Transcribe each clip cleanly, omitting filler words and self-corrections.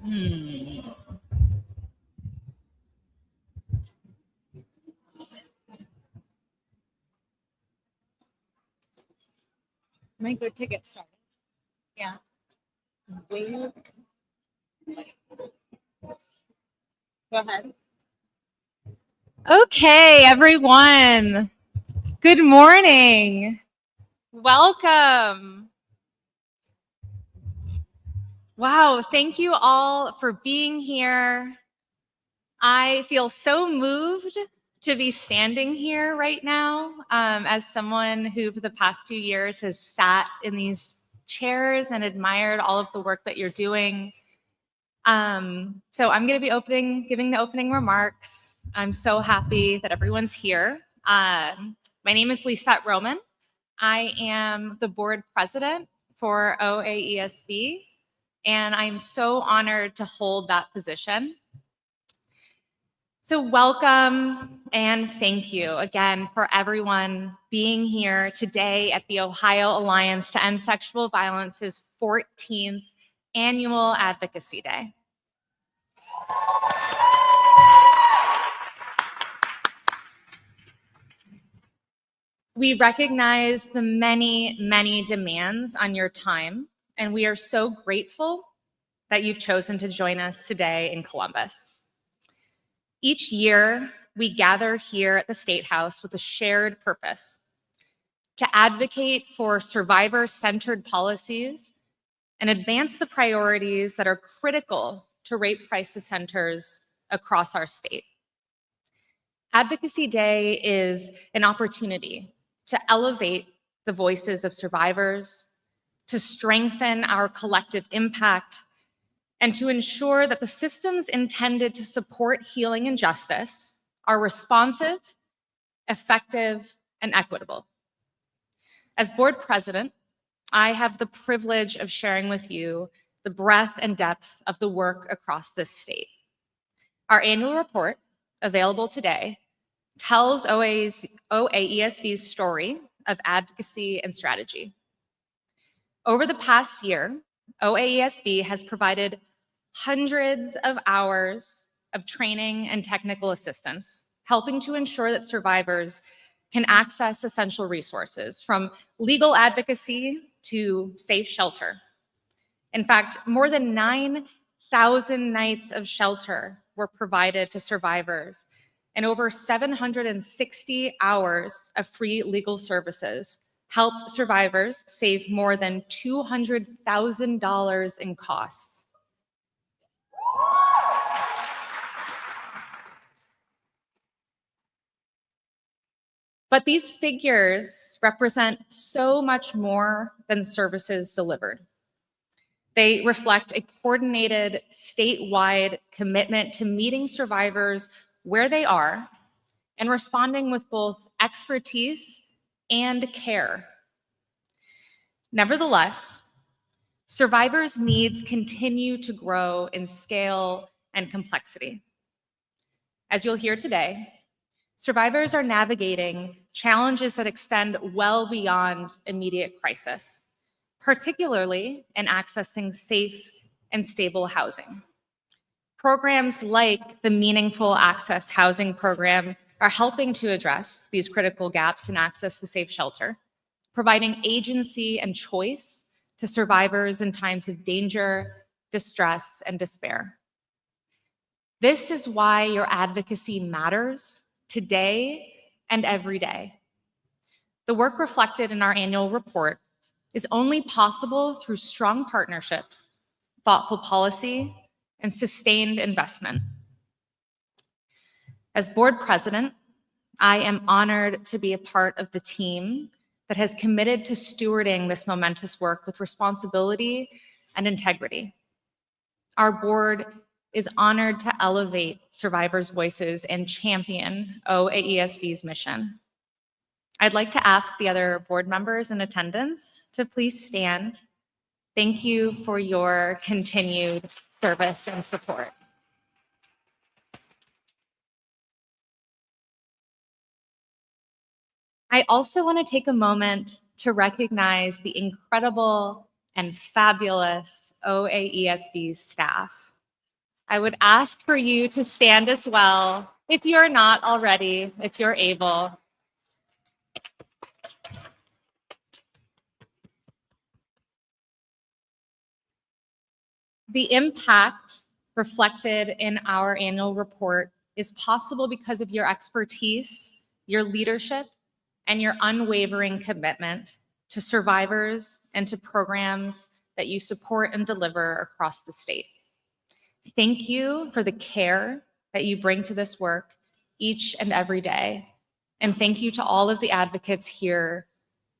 Hmm. Am I good to get started? Yeah. Wait. Go ahead. Okay, everyone. Good morning. Welcome. Wow, thank you all for being here. I feel so moved to be standing here right now as someone who, for the past few years, has sat in these chairs and admired all of the work that you're doing. So I'm going to be giving the opening remarks. I'm so happy that everyone's here. My name is Lisette Roman. I am the board president for OAESB, and I'm so honored to hold that position. So welcome and thank you again for everyone being here today at the Ohio Alliance to End Sexual Violence's 14th Annual Advocacy Day. We recognize the many, many demands on your time, and we are so grateful that you've chosen to join us today in Columbus. Each year, we gather here at the Statehouse with a shared purpose: to advocate for survivor-centered policies and advance the priorities that are critical to rape crisis centers across our state. Advocacy Day is an opportunity to elevate the voices of survivors, to strengthen our collective impact, and to ensure that the systems intended to support healing and justice are responsive, effective, and equitable. As board president, I have the privilege of sharing with you the breadth and depth of the work across this state. Our annual report, available today, tells OAESV's story of advocacy and strategy. Over the past year, OAESV has provided hundreds of hours of training and technical assistance, helping to ensure that survivors can access essential resources, from legal advocacy to safe shelter. In fact, more than 9,000 nights of shelter were provided to survivors, and over 760 hours of free legal services helped survivors save more than $200,000 in costs. But these figures represent so much more than services delivered. They reflect a coordinated statewide commitment to meeting survivors where they are and responding with both expertise and care. Nevertheless, survivors' needs continue to grow in scale and complexity. As you'll hear today, survivors are navigating challenges that extend well beyond immediate crisis, particularly in accessing safe and stable housing. Programs like the Meaningful Access Housing Program are helping to address these critical gaps in access to safe shelter, providing agency and choice to survivors in times of danger, distress, and despair. This is why your advocacy matters today and every day. The work reflected in our annual report is only possible through strong partnerships, thoughtful policy, and sustained investment. As board president, I am honored to be a part of the team that has committed to stewarding this momentous work with responsibility and integrity. Our board is honored to elevate survivors' voices and champion OAESV's mission. I'd like to ask the other board members in attendance to please stand. Thank you for your continued service and support. I also want to take a moment to recognize the incredible and fabulous OAESB staff. I would ask for you to stand as well, if you're not already, if you're able. The impact reflected in our annual report is possible because of your expertise, your leadership, and your unwavering commitment to survivors and to programs that you support and deliver across the state. Thank you for the care that you bring to this work each and every day. And thank you to all of the advocates here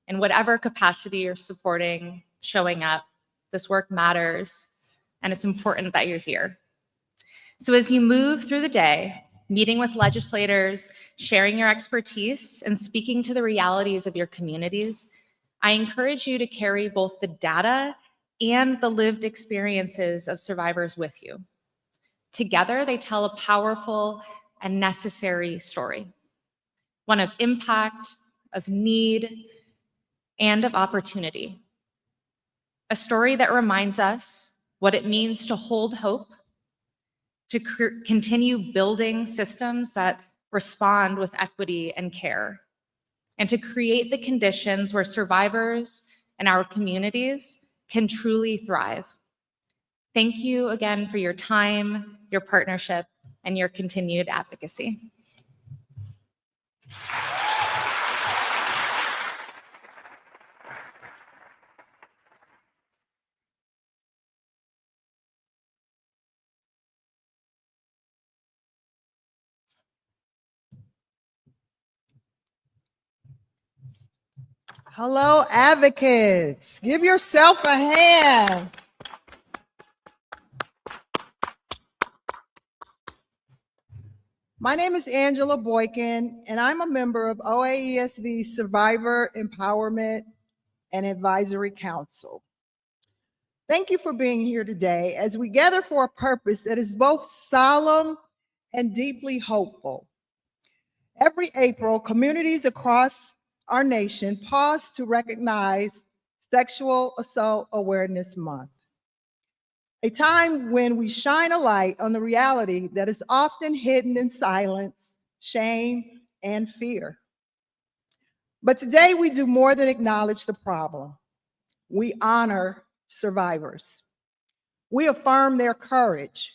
in whatever capacity you're supporting, showing up. This work matters, and it's important that you're here. So as you move through the day, meeting with legislators, sharing your expertise, and speaking to the realities of your communities, I encourage you to carry both the data and the lived experiences of survivors with you. Together, they tell a powerful and necessary story, one of impact, of need, and of opportunity. A story that reminds us what it means to hold hope, to continue building systems that respond with equity and care, and to create the conditions where survivors and our communities can truly thrive. Thank you again for your time, your partnership, and your continued advocacy. Hello, advocates. Give yourself a hand. My name is Angela Boykin, and I'm a member of OAESB's Survivor Empowerment and Advisory Council. Thank you for being here today as we gather for a purpose that is both solemn and deeply hopeful. Every April, communities across our nation pause to recognize Sexual Assault Awareness Month, a time when we shine a light on the reality that is often hidden in silence, shame, and fear. But today we do more than acknowledge the problem. We honor survivors. We affirm their courage,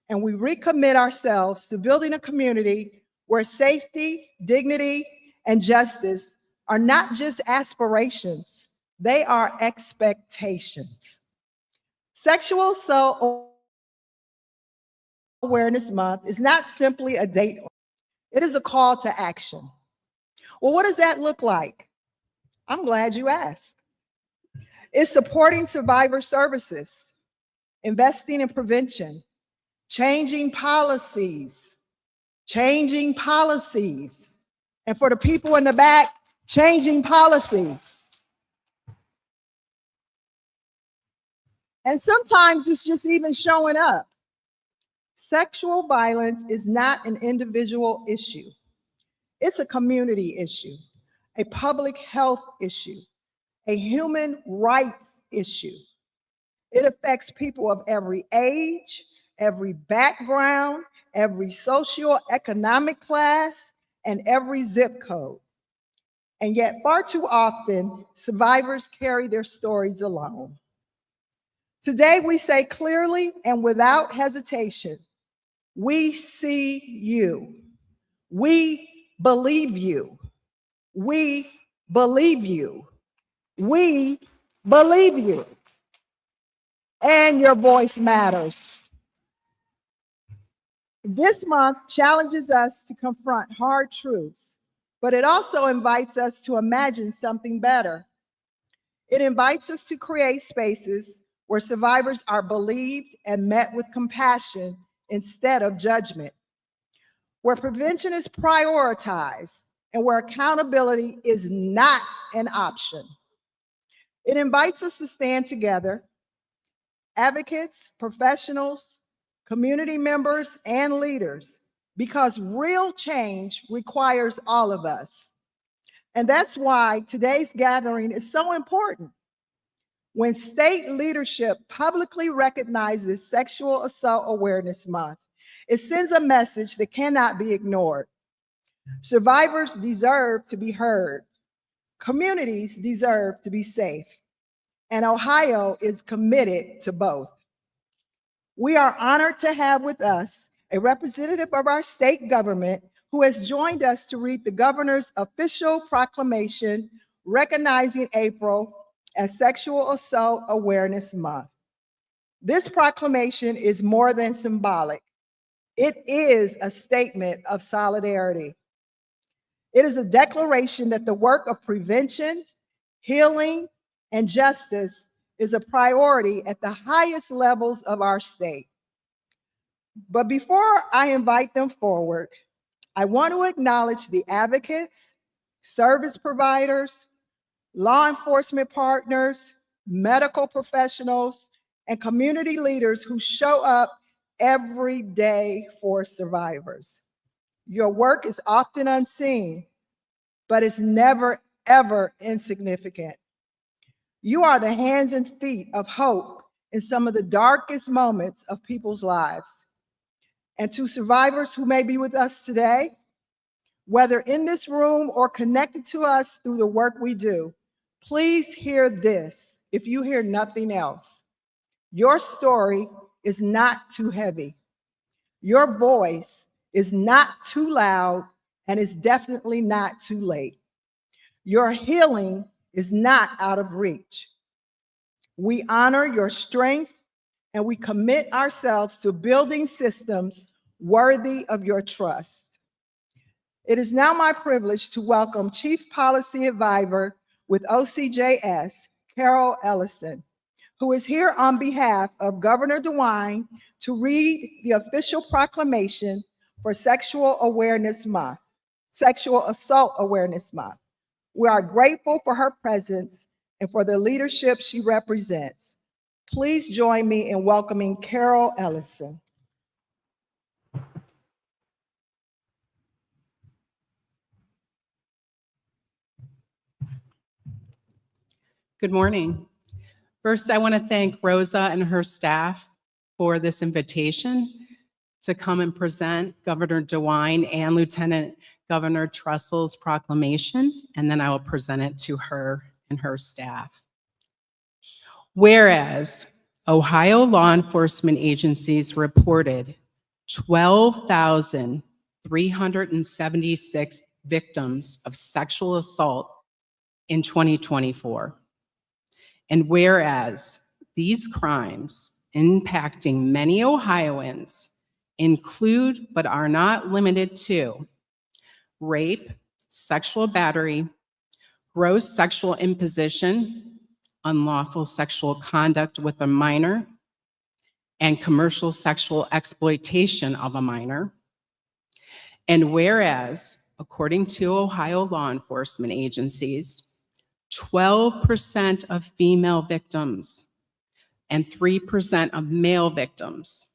and we recommit ourselves to building a community where safety, dignity, and justice are not just aspirations, they are expectations. Sexual Assault Awareness Month is not simply a date, it is a call to action. Well, what does that look like? I'm glad you asked. It's supporting survivor services, investing in prevention, changing policies, and for the people in the back, changing policies. And sometimes it's just even showing up. Sexual violence is not an individual issue. It's a community issue, a public health issue, a human rights issue. It affects people of every age, every background, every socioeconomic class, and every zip code. And yet, far too often, survivors carry their stories alone. Today, we say clearly and without hesitation, we see you. We believe you. We believe you. We believe you. And your voice matters. This month challenges us to confront hard truths, but it also invites us to imagine something better. It invites us to create spaces where survivors are believed and met with compassion instead of judgment, where prevention is prioritized and where accountability is not an option. It invites us to stand together, advocates, professionals, community members, and leaders, because real change requires all of us. And that's why today's gathering is so important. When state leadership publicly recognizes Sexual Assault Awareness Month, it sends a message that cannot be ignored. Survivors deserve to be heard. Communities deserve to be safe. And Ohio is committed to both. We are honored to have with us a representative of our state government who has joined us to read the governor's official proclamation recognizing April as Sexual Assault Awareness Month. This proclamation is more than symbolic. It is a statement of solidarity. It is a declaration that the work of prevention, healing, and justice is a priority at the highest levels of our state. But before I invite them forward, I want to acknowledge the advocates, service providers, law enforcement partners, medical professionals, and community leaders who show up every day for survivors. Your work is often unseen, but it's never, ever insignificant. You are the hands and feet of hope in some of the darkest moments of people's lives. And to survivors who may be with us today, whether in this room or connected to us through the work we do, please hear this if you hear nothing else. Your story is not too heavy. Your voice is not too loud and is definitely not too late. Your healing is not out of reach. We honor your strength and we commit ourselves to building systems worthy of your trust. It is now my privilege to welcome Chief Policy Advisor with OCJS, Carol Ellison, who is here on behalf of Governor DeWine to read the official proclamation for Sexual Assault Awareness Month. We are grateful for her presence and for the leadership she represents. Please join me in welcoming Carol Ellison. Good morning. First, I want to thank Rosa and her staff for this invitation to come and present Governor DeWine and Lieutenant Governor Tressell's proclamation, and then I will present it to her and her staff. Whereas Ohio law enforcement agencies reported 12,376 victims of sexual assault in 2024. And whereas these crimes impacting many Ohioans include but are not limited to rape, sexual battery, gross sexual imposition, unlawful sexual conduct with a minor, and commercial sexual exploitation of a minor. And whereas, according to Ohio law enforcement agencies, 12% of female victims and 3% of male victims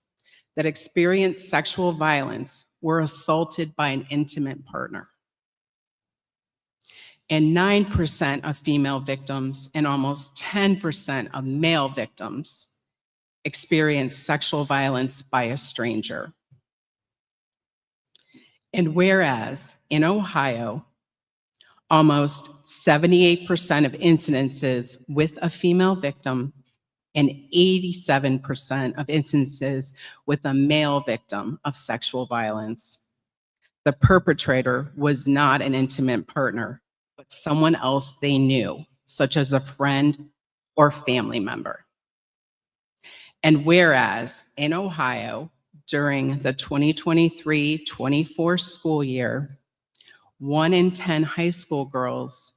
that experienced sexual violence were assaulted by an intimate partner. And 9% of female victims and almost 10% of male victims experienced sexual violence by a stranger. And whereas in Ohio, almost 78% of incidences with a female victim and 87% of instances with a male victim of sexual violence, the perpetrator was not an intimate partner, but someone else they knew, such as a friend or family member. And whereas in Ohio, during the 2023-24 school year, 1 in 10 high school girls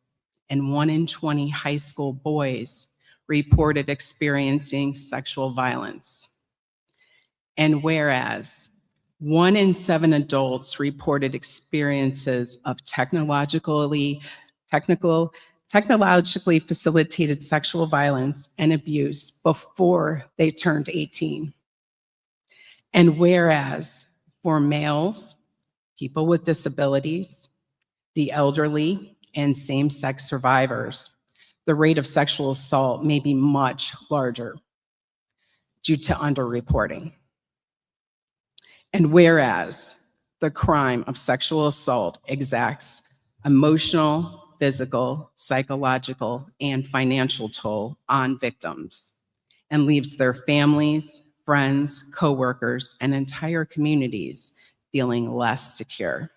and 1 in 20 high school boys reported experiencing sexual violence. And whereas 1 in 7 adults reported experiences of technologically facilitated sexual violence and abuse before they turned 18. And whereas for males, people with disabilities, the elderly, and same-sex survivors, the rate of sexual assault may be much larger due to underreporting. And whereas the crime of sexual assault exacts emotional, physical, psychological, and financial toll on victims and leaves their families, friends, coworkers, and entire communities feeling less secure.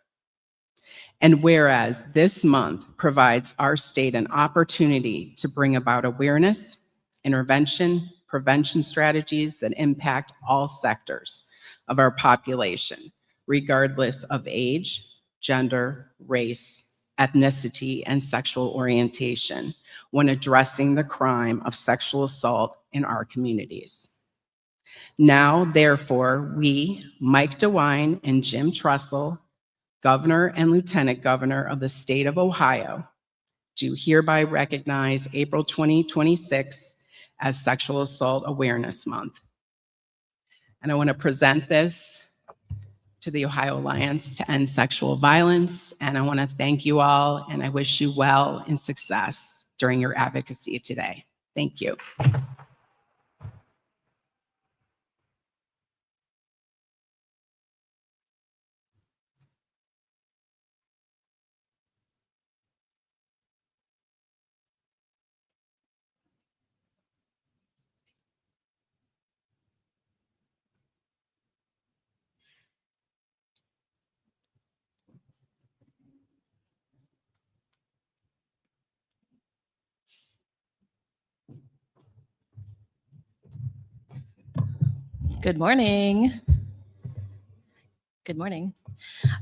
And whereas this month provides our state an opportunity to bring about awareness, intervention, prevention strategies that impact all sectors of our population, regardless of age, gender, race, ethnicity, and sexual orientation, when addressing the crime of sexual assault in our communities. Now, therefore, we, Mike DeWine and Jim Trussell, Governor and Lieutenant Governor of the state of Ohio, do hereby recognize April 2026 as Sexual Assault Awareness Month. And I want to present this to the Ohio Alliance to End Sexual Violence, and I want to thank you all, and I wish you well and success during your advocacy today. Thank you. Good morning. Good morning.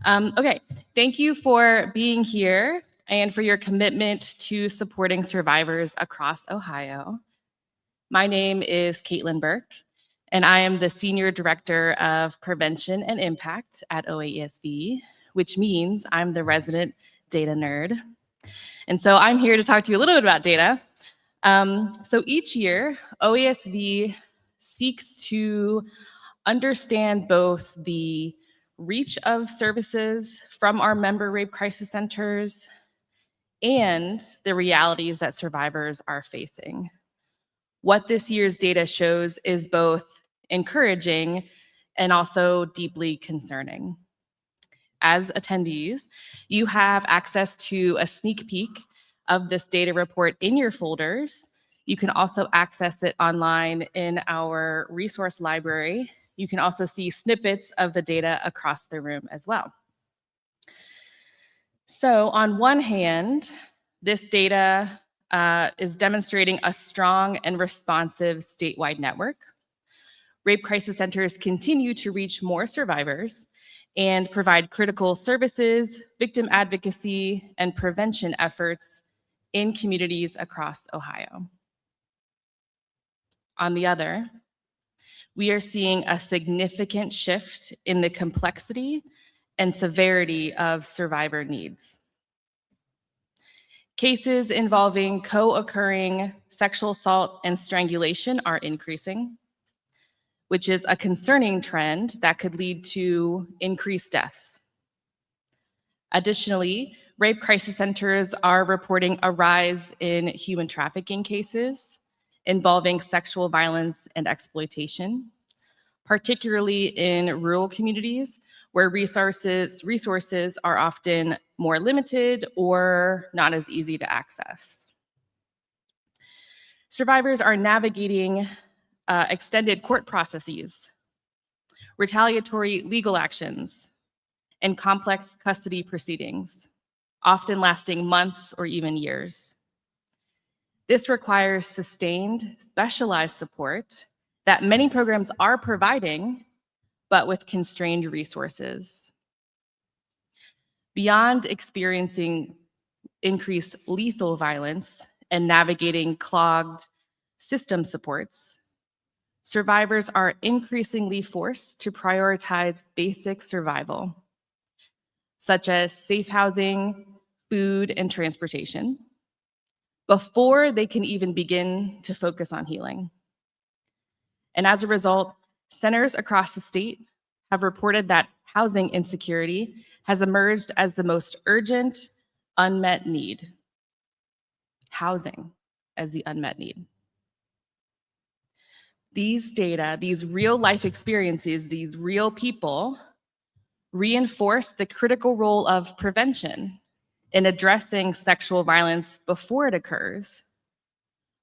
Okay, thank you for being here and for your commitment to supporting survivors across Ohio. My name is Caitlin Burke, and I am the Senior Director of Prevention and Impact at OAESB, which means I'm the resident data nerd. And so I'm here to talk to you a little bit about data. So each year, OASB seeks to understand both the reach of services from our member rape crisis centers and the realities that survivors are facing. What this year's data shows is both encouraging and also deeply concerning. As attendees, you have access to a sneak peek of this data report in your folders. You can also access it online in our resource library. You can also see snippets of the data across the room as well. So on one hand, this data is demonstrating a strong and responsive statewide network. Rape crisis centers continue to reach more survivors and provide critical services, victim advocacy, and prevention efforts in communities across Ohio. On the other, we are seeing a significant shift in the complexity and severity of survivor needs. Cases involving co-occurring sexual assault and strangulation are increasing, which is a concerning trend that could lead to increased deaths. Additionally, rape crisis centers are reporting a rise in human trafficking cases involving sexual violence and exploitation, particularly in rural communities where resources are often more limited or not as easy to access. Survivors are navigating extended court processes, retaliatory legal actions, and complex custody proceedings, often lasting months or even years. This requires sustained, specialized support that many programs are providing, but with constrained resources. Beyond experiencing increased lethal violence and navigating clogged system supports, survivors are increasingly forced to prioritize basic survival, such as safe housing, food, and transportation, before they can even begin to focus on healing. And as a result, centers across the state have reported that housing insecurity has emerged as the most urgent unmet need. Housing. as the unmet need. These data, these real life experiences, these real people reinforce the critical role of prevention in addressing sexual violence before it occurs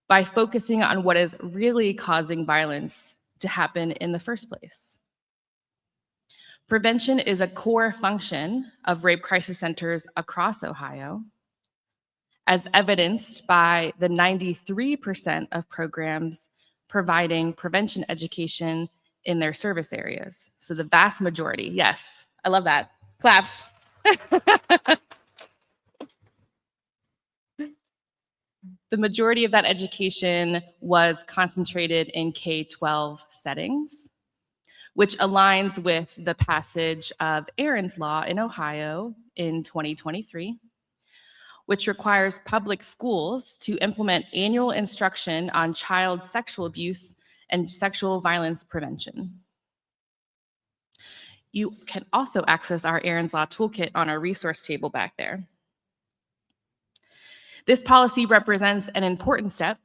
by focusing on what is really causing violence to happen in the first place. Prevention is a core function of rape crisis centers across Ohio, as evidenced by the 93% of programs providing prevention education in their service areas. So the vast majority, yes, I love that. Claps. The majority of that education was concentrated in K-12 settings, which aligns with the passage of Aaron's Law in Ohio in 2023, which requires public schools to implement annual instruction on child sexual abuse and sexual violence prevention. You can also access our Aaron's Law toolkit on our resource table back there. This policy represents an important step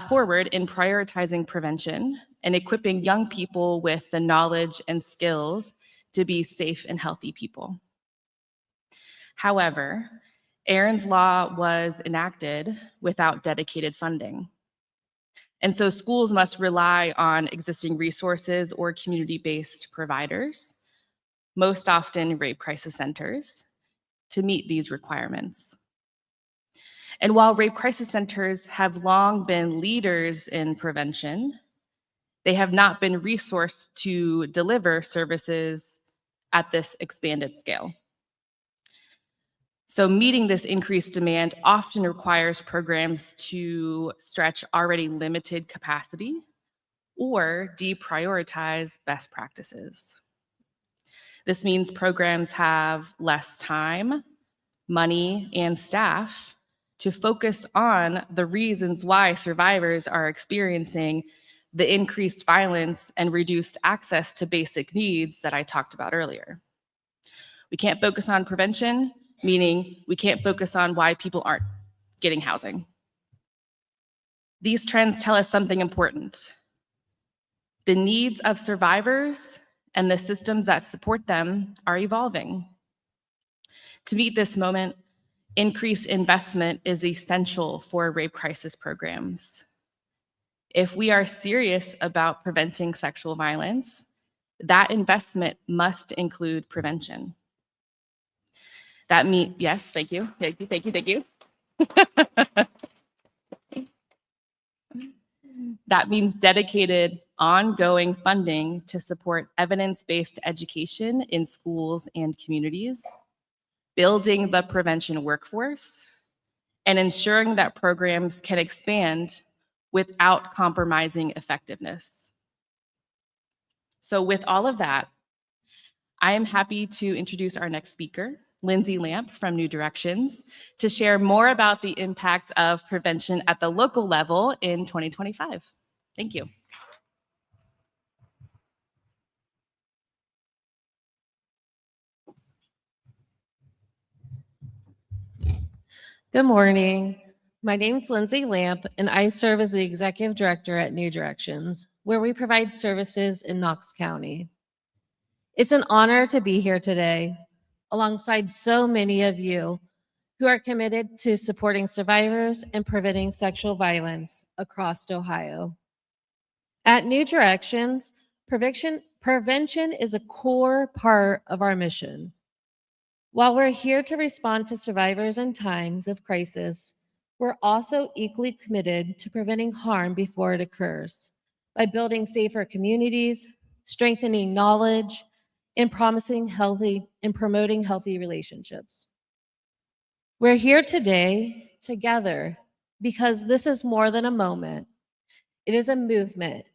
forward in prioritizing prevention and equipping young people with the knowledge and skills to be safe and healthy people. However, Aaron's Law was enacted without dedicated funding. And so schools must rely on existing resources or community-based providers, most often rape crisis centers, to meet these requirements. And while rape crisis centers have long been leaders in prevention, they have not been resourced to deliver services at this expanded scale. So meeting this increased demand often requires programs to stretch already limited capacity or deprioritize best practices. This means programs have less time, money, and staff to focus on the reasons why survivors are experiencing the increased violence and reduced access to basic needs that I talked about earlier. We can't focus on prevention, meaning we can't focus on why people aren't getting housing. These trends tell us something important. The needs of survivors and the systems that support them are evolving. To meet this moment, increased investment is essential for rape crisis programs. If we are serious about preventing sexual violence, that investment must include prevention. That means, yes, thank you. That means dedicated, ongoing funding to support evidence-based education in schools and communities, building the prevention workforce, and ensuring that programs can expand without compromising effectiveness. So with all of that, I am happy to introduce our next speaker, Lindsay Lamp from New Directions, to share more about the impact of prevention at the local level in 2025. Thank you. Good morning. My name is Lindsay Lamp, and I serve as the Executive Director at New Directions, where we provide services in Knox County. It's an honor to be here today, alongside so many of you who are committed to supporting survivors and preventing sexual violence across Ohio. At New Directions, prevention is a core part of our mission. While we're here to respond to survivors in times of crisis, we're also equally committed to preventing harm before it occurs by building safer communities, strengthening knowledge, and promoting healthy relationships. We're here today together because this is more than a moment. It is a movement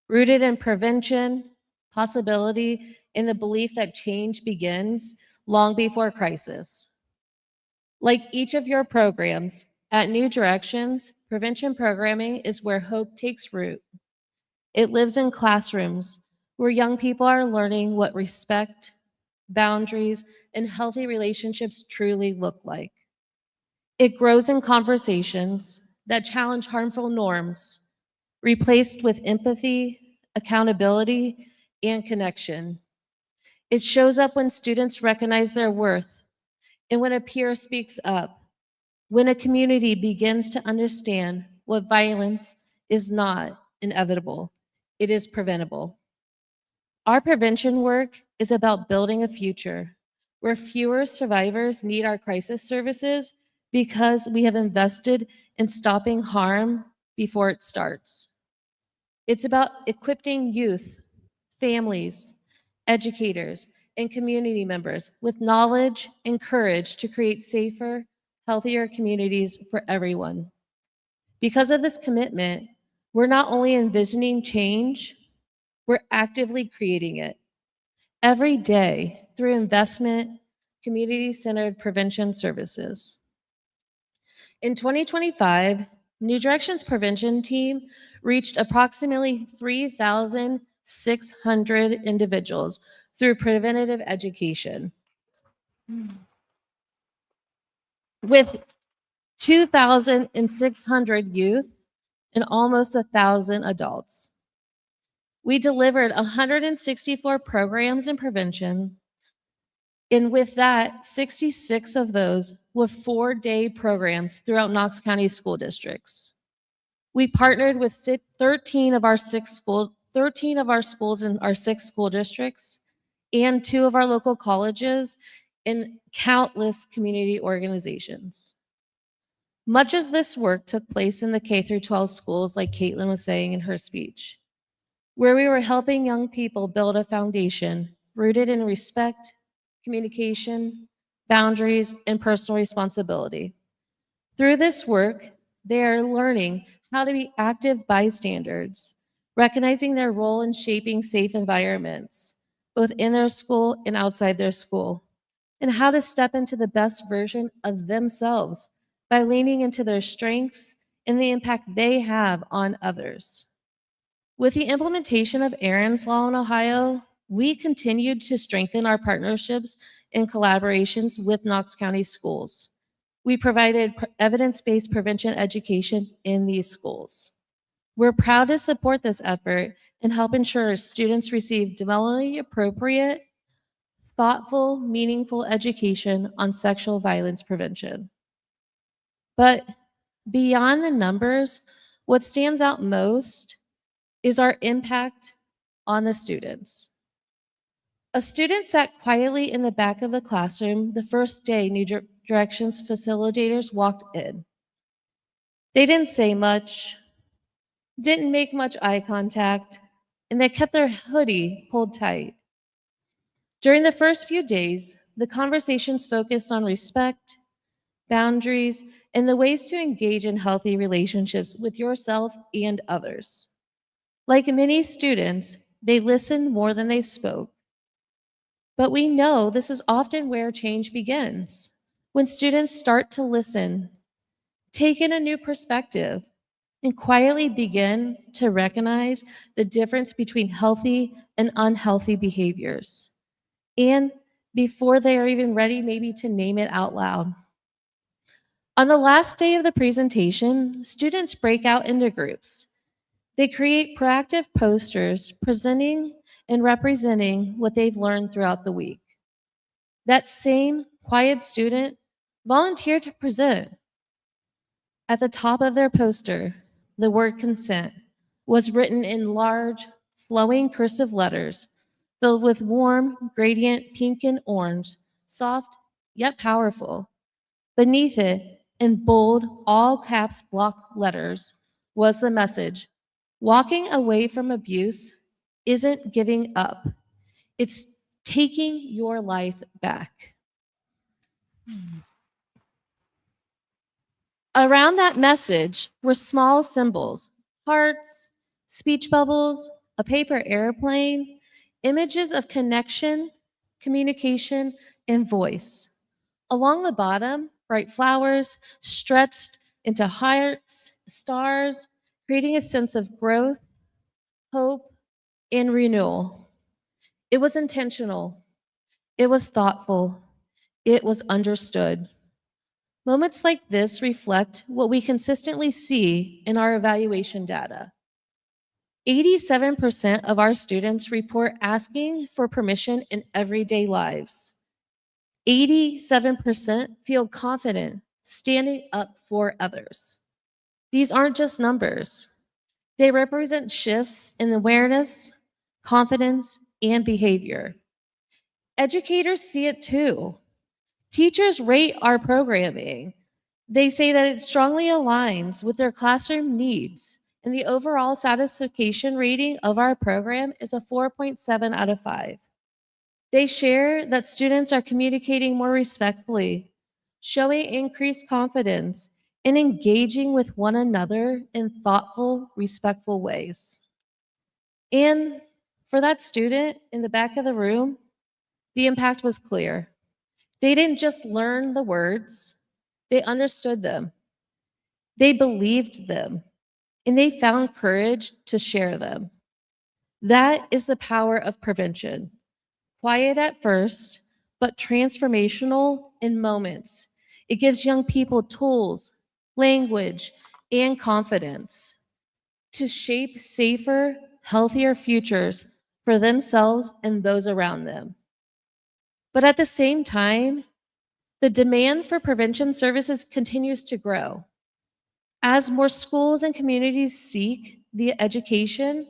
rooted in prevention, possibility, and the belief that change begins long before crisis. Like each of your programs, at New Directions, prevention programming is where hope takes root. It lives in classrooms where young people are learning what respect, boundaries, and healthy relationships truly look like. It grows in conversations that challenge harmful norms, replaced with empathy, accountability, and connection. It shows up when students recognize their worth and when a peer speaks up, when a community begins to understand what violence is not inevitable, it is preventable. Our prevention work is about building a future where fewer survivors need our crisis services because we have invested in stopping harm before it starts. It's about equipping youth, families, educators, and community members with knowledge and courage to create safer, healthier communities for everyone. Because of this commitment, we're not only envisioning change, we're actively creating it every day through investment, community-centered prevention services. In 2025, New Directions Prevention Team reached approximately 3,600 individuals through preventative education, with 2,600 youth and almost 1,000 adults. We delivered 164 programs in prevention, and with that, 66 of those were 4-day programs throughout Knox County school districts. We partnered with 13 of our schools in our 6 school districts and 2 of our local colleges and countless community organizations. Much of this work took place in the K-12 schools, like Caitlin was saying in her speech, where we were helping young people build a foundation rooted in respect, communication, boundaries, and personal responsibility. Through this work, they are learning how to be active bystanders, recognizing their role in shaping safe environments, both in their school and outside their school, and how to step into the best version of themselves by leaning into their strengths and the impact they have on others. With the implementation of Aaron's Law in Ohio, we continued to strengthen our partnerships and collaborations with Knox County schools. We provided evidence-based prevention education in these schools. We're proud to support this effort and help ensure students receive developmentally appropriate, thoughtful, meaningful education on sexual violence prevention. But beyond the numbers, what stands out most is our impact on the students. A student sat quietly in the back of the classroom the first day New Directions facilitators walked in. They didn't say much, didn't make much eye contact, and they kept their hoodie pulled tight. During the first few days, the conversations focused on respect, boundaries, and the ways to engage in healthy relationships with yourself and others. Like many students, they listened more than they spoke. But we know this is often where change begins. When students start to listen, take in a new perspective, and quietly begin to recognize the difference between healthy and unhealthy behaviors. And before they are even ready, maybe to name it out loud. On the last day of the presentation, students break out into groups. They create proactive posters presenting and representing what they've learned throughout the week. That same quiet student volunteered to present. At the top of their poster, the word consent was written in large, flowing cursive letters filled with warm, gradient pink and orange, soft yet powerful. Beneath it, in bold, all caps block letters, was the message: walking away from abuse isn't giving up, it's taking your life back. Around that message were small symbols, hearts, speech bubbles, a paper airplane, images of connection, communication, and voice. Along the bottom, bright flowers stretched into hearts, stars, creating a sense of growth, hope, and renewal. It was intentional. It was thoughtful. It was understood. Moments like this reflect what we consistently see in our evaluation data. 87% of our students report asking for permission in everyday lives. 87% feel confident standing up for others. These aren't just numbers. They represent shifts in awareness, confidence, and behavior. Educators see it too. Teachers rate our programming. They say that it strongly aligns with their classroom needs, and the overall satisfaction rating of our program is a 4.7 out of 5. They share that students are communicating more respectfully, showing increased confidence, and engaging with one another in thoughtful, respectful ways. And for that student in the back of the room, the impact was clear. They didn't just learn the words, they understood them, they believed them, and they found courage to share them. That is the power of prevention. Quiet at first, but transformational in moments. It gives young people tools, language, and confidence to shape safer, healthier futures for themselves and those around them. But at the same time, the demand for prevention services continues to grow. As more schools and communities seek the education,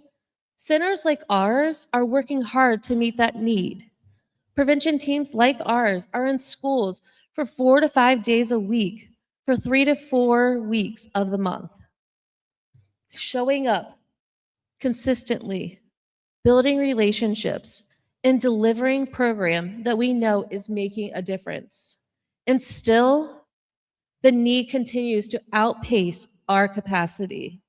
centers like ours are working hard to meet that need. Prevention teams like ours are in schools for 4 to 5 days a week for 3 to 4 weeks of the month, showing up consistently, building relationships, and delivering program that we know is making a difference. And still, the need continues to outpace our capacity.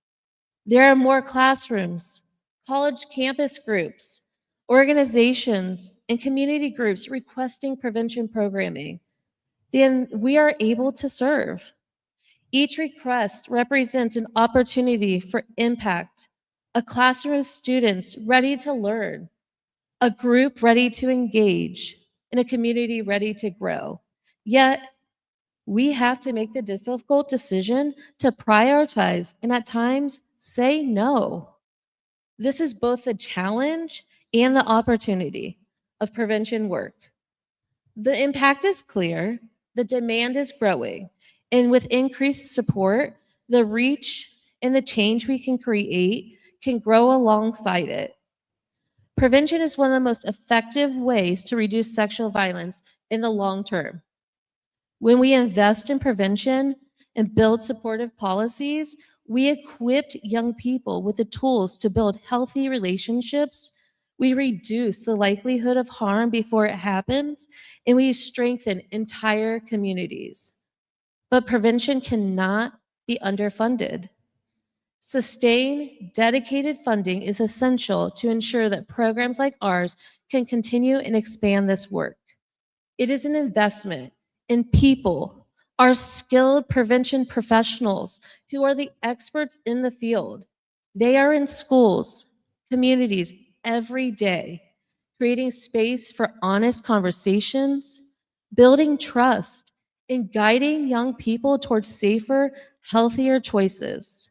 There are more classrooms, college campus groups, organizations, and community groups requesting prevention programming than we are able to serve. Each request represents an opportunity for impact, a classroom of students ready to learn, a group ready to engage, and a community ready to grow. Yet, we have to make the difficult decision to prioritize and at times say no. This is both the challenge and the opportunity of prevention work. The impact is clear, the demand is growing, and with increased support, the reach and the change we can create can grow alongside it. Prevention is one of the most effective ways to reduce sexual violence in the long term. When we invest in prevention and build supportive policies, we equipped young people with the tools to build healthy relationships. We reduce the likelihood of harm before it happens, and we strengthen entire communities. But prevention cannot be underfunded. Sustained, dedicated funding is essential to ensure that programs like ours can continue and expand this work. It is an investment in people, our skilled prevention professionals who are the experts in the field. They are in schools, communities every day, creating space for honest conversations, building trust, and guiding young people towards safer, healthier choices.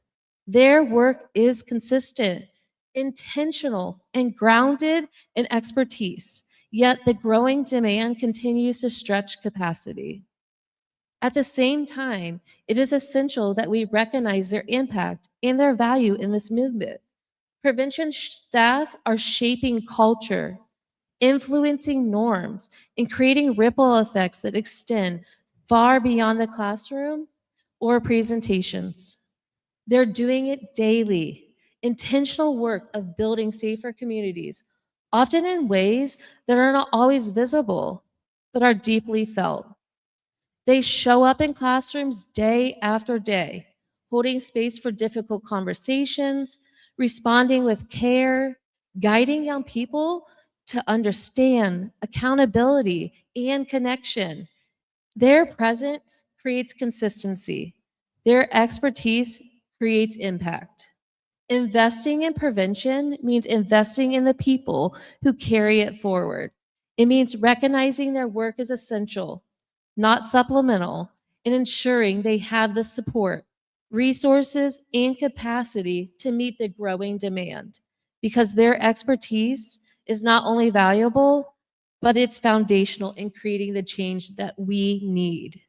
Their work is consistent, intentional, and grounded in expertise, yet the growing demand continues to stretch capacity. At the same time, it is essential that we recognize their impact and their value in this movement. Prevention staff are shaping culture, influencing norms, and creating ripple effects that extend far beyond the classroom or presentations. They're doing it daily, intentional work of building safer communities, often in ways that are not always visible, but are deeply felt. They show up in classrooms day after day, holding space for difficult conversations, responding with care, guiding young people to understand accountability and connection. Their presence creates consistency. Their expertise creates impact. Investing in prevention means investing in the people who carry it forward. It means recognizing their work is essential, not supplemental, and ensuring they have the support, resources, and capacity to meet the growing demand, because their expertise is not only valuable, but it's foundational in creating the change that we need.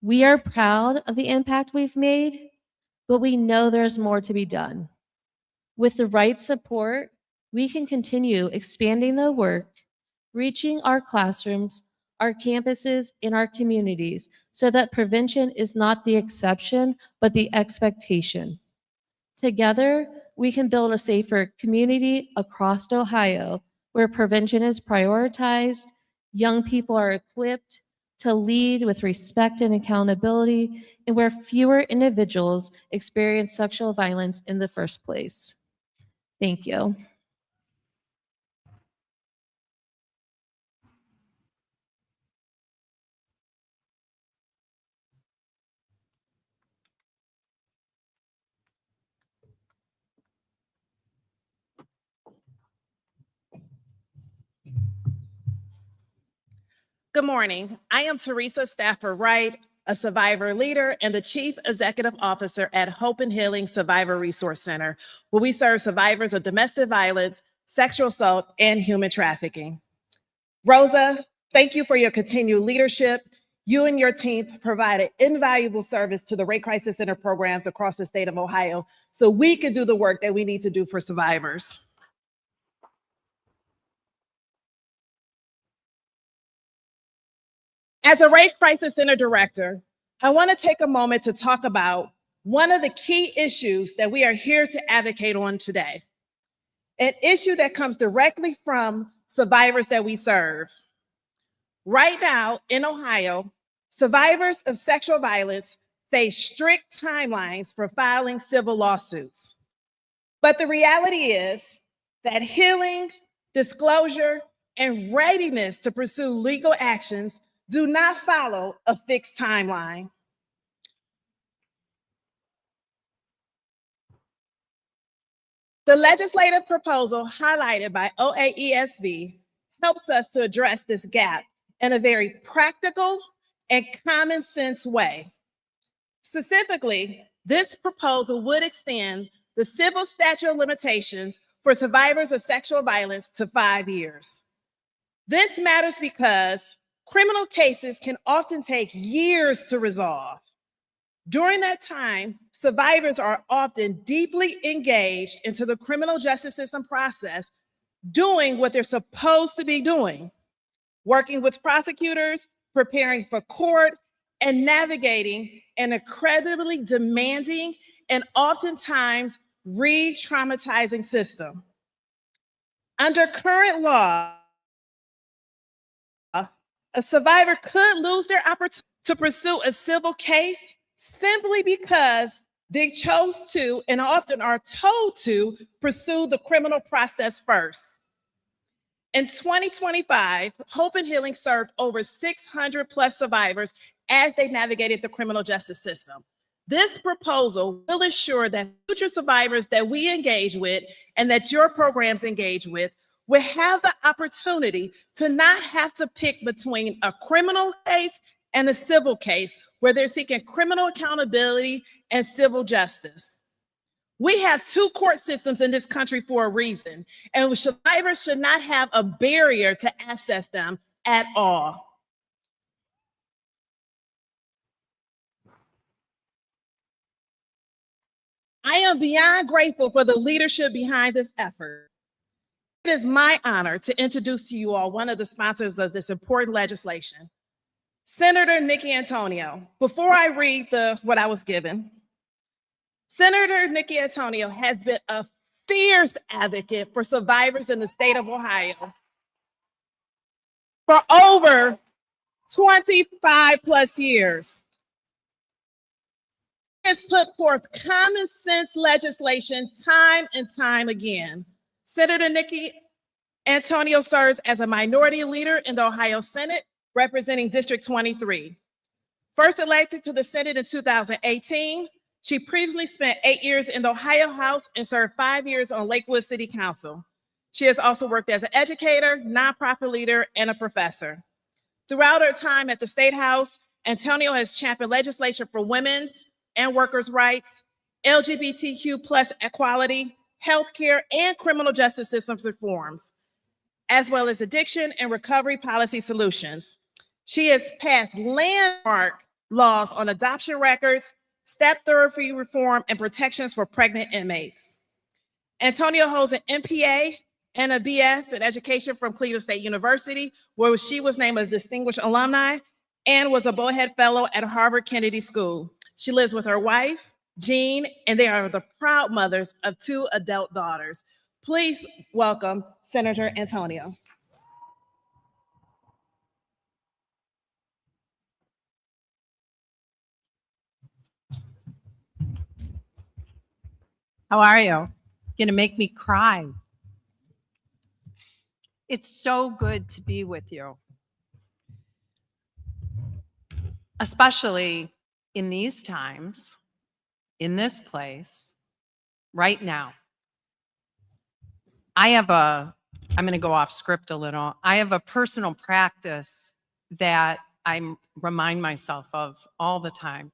We are proud of the impact we've made, but we know there's more to be done. With the right support, we can continue expanding the work, reaching our classrooms, our campuses, and our communities so that prevention is not the exception, but the expectation. Together, we can build a safer community across Ohio where prevention is prioritized, young people are equipped to lead with respect and accountability, and where fewer individuals experience sexual violence in the first place. Thank you. Good morning. I am Teresa Stafford Wright, a survivor leader and the Chief Executive Officer at Hope and Healing Survivor Resource Center, where we serve survivors of domestic violence, sexual assault, and human trafficking. Rosa, thank you for your continued leadership. You and your team provided invaluable service to the Rape Crisis Center programs across the state of Ohio so we can do the work that we need to do for survivors. As a Rape Crisis Center director, I want to take a moment to talk about one of the key issues that we are here to advocate on today, an issue that comes directly from survivors that we serve. Right now in Ohio, survivors of sexual violence face strict timelines for filing civil lawsuits. But the reality is that healing, disclosure, and readiness to pursue legal actions do not follow a fixed timeline. The legislative proposal highlighted by OAESV helps us to address this gap in a very practical and common sense way. Specifically, this proposal would extend the civil statute of limitations for survivors of sexual violence to 5 years. This matters because criminal cases can often take years to resolve. During that time, survivors are often deeply engaged into the criminal justice system process, doing what they're supposed to be doing, working with prosecutors, preparing for court, and navigating an incredibly demanding and oftentimes re-traumatizing system. Under current law, a survivor could lose their opportunity to pursue a civil case simply because they chose to, and often are told to, pursue the criminal process first. In 2025, Hope and Healing served over 600 plus survivors as they navigated the criminal justice system. This proposal will ensure that future survivors that we engage with and that your programs engage with will have the opportunity to not have to pick between a criminal case and a civil case where they're seeking criminal accountability and civil justice. We have two court systems in this country for a reason, and survivors should not have a barrier to access them at all. I am beyond grateful for the leadership behind this effort. It is my honor to introduce to you all one of the sponsors of this important legislation, Senator Nikki Antonio. Before I read what I was given, Senator Nikki Antonio has been a fierce advocate for survivors in the state of Ohio for over 25 plus years. He has put forth common sense legislation time and time again. Senator Nikki Antonio serves as a minority leader in the Ohio Senate, representing District 23. First elected to the Senate in 2018, she previously spent 8 years in the Ohio House and served 5 years on Lakewood City Council. She has also worked as an educator, nonprofit leader, and a professor. Throughout her time at the Statehouse Antonio has championed legislation for women's and workers' rights, LGBTQ plus equality, healthcare, and criminal justice systems reforms, as well as addiction and recovery policy solutions. She has passed landmark laws on adoption records, step therapy reform, and protections for pregnant inmates. Antonio holds an MPA and a BS in education from Cleveland State University, where she was named as Distinguished Alumni and was a Bowhead Fellow at Harvard Kennedy School. She lives with her wife, Jean, and they are the proud mothers of 2 adult daughters. Please welcome Senator Antonio. How are you? Gonna make me cry. It's so good to be with you, especially in these times, in this place, right now. I'm gonna go off script a little. I have a personal practice that I remind myself of all the time,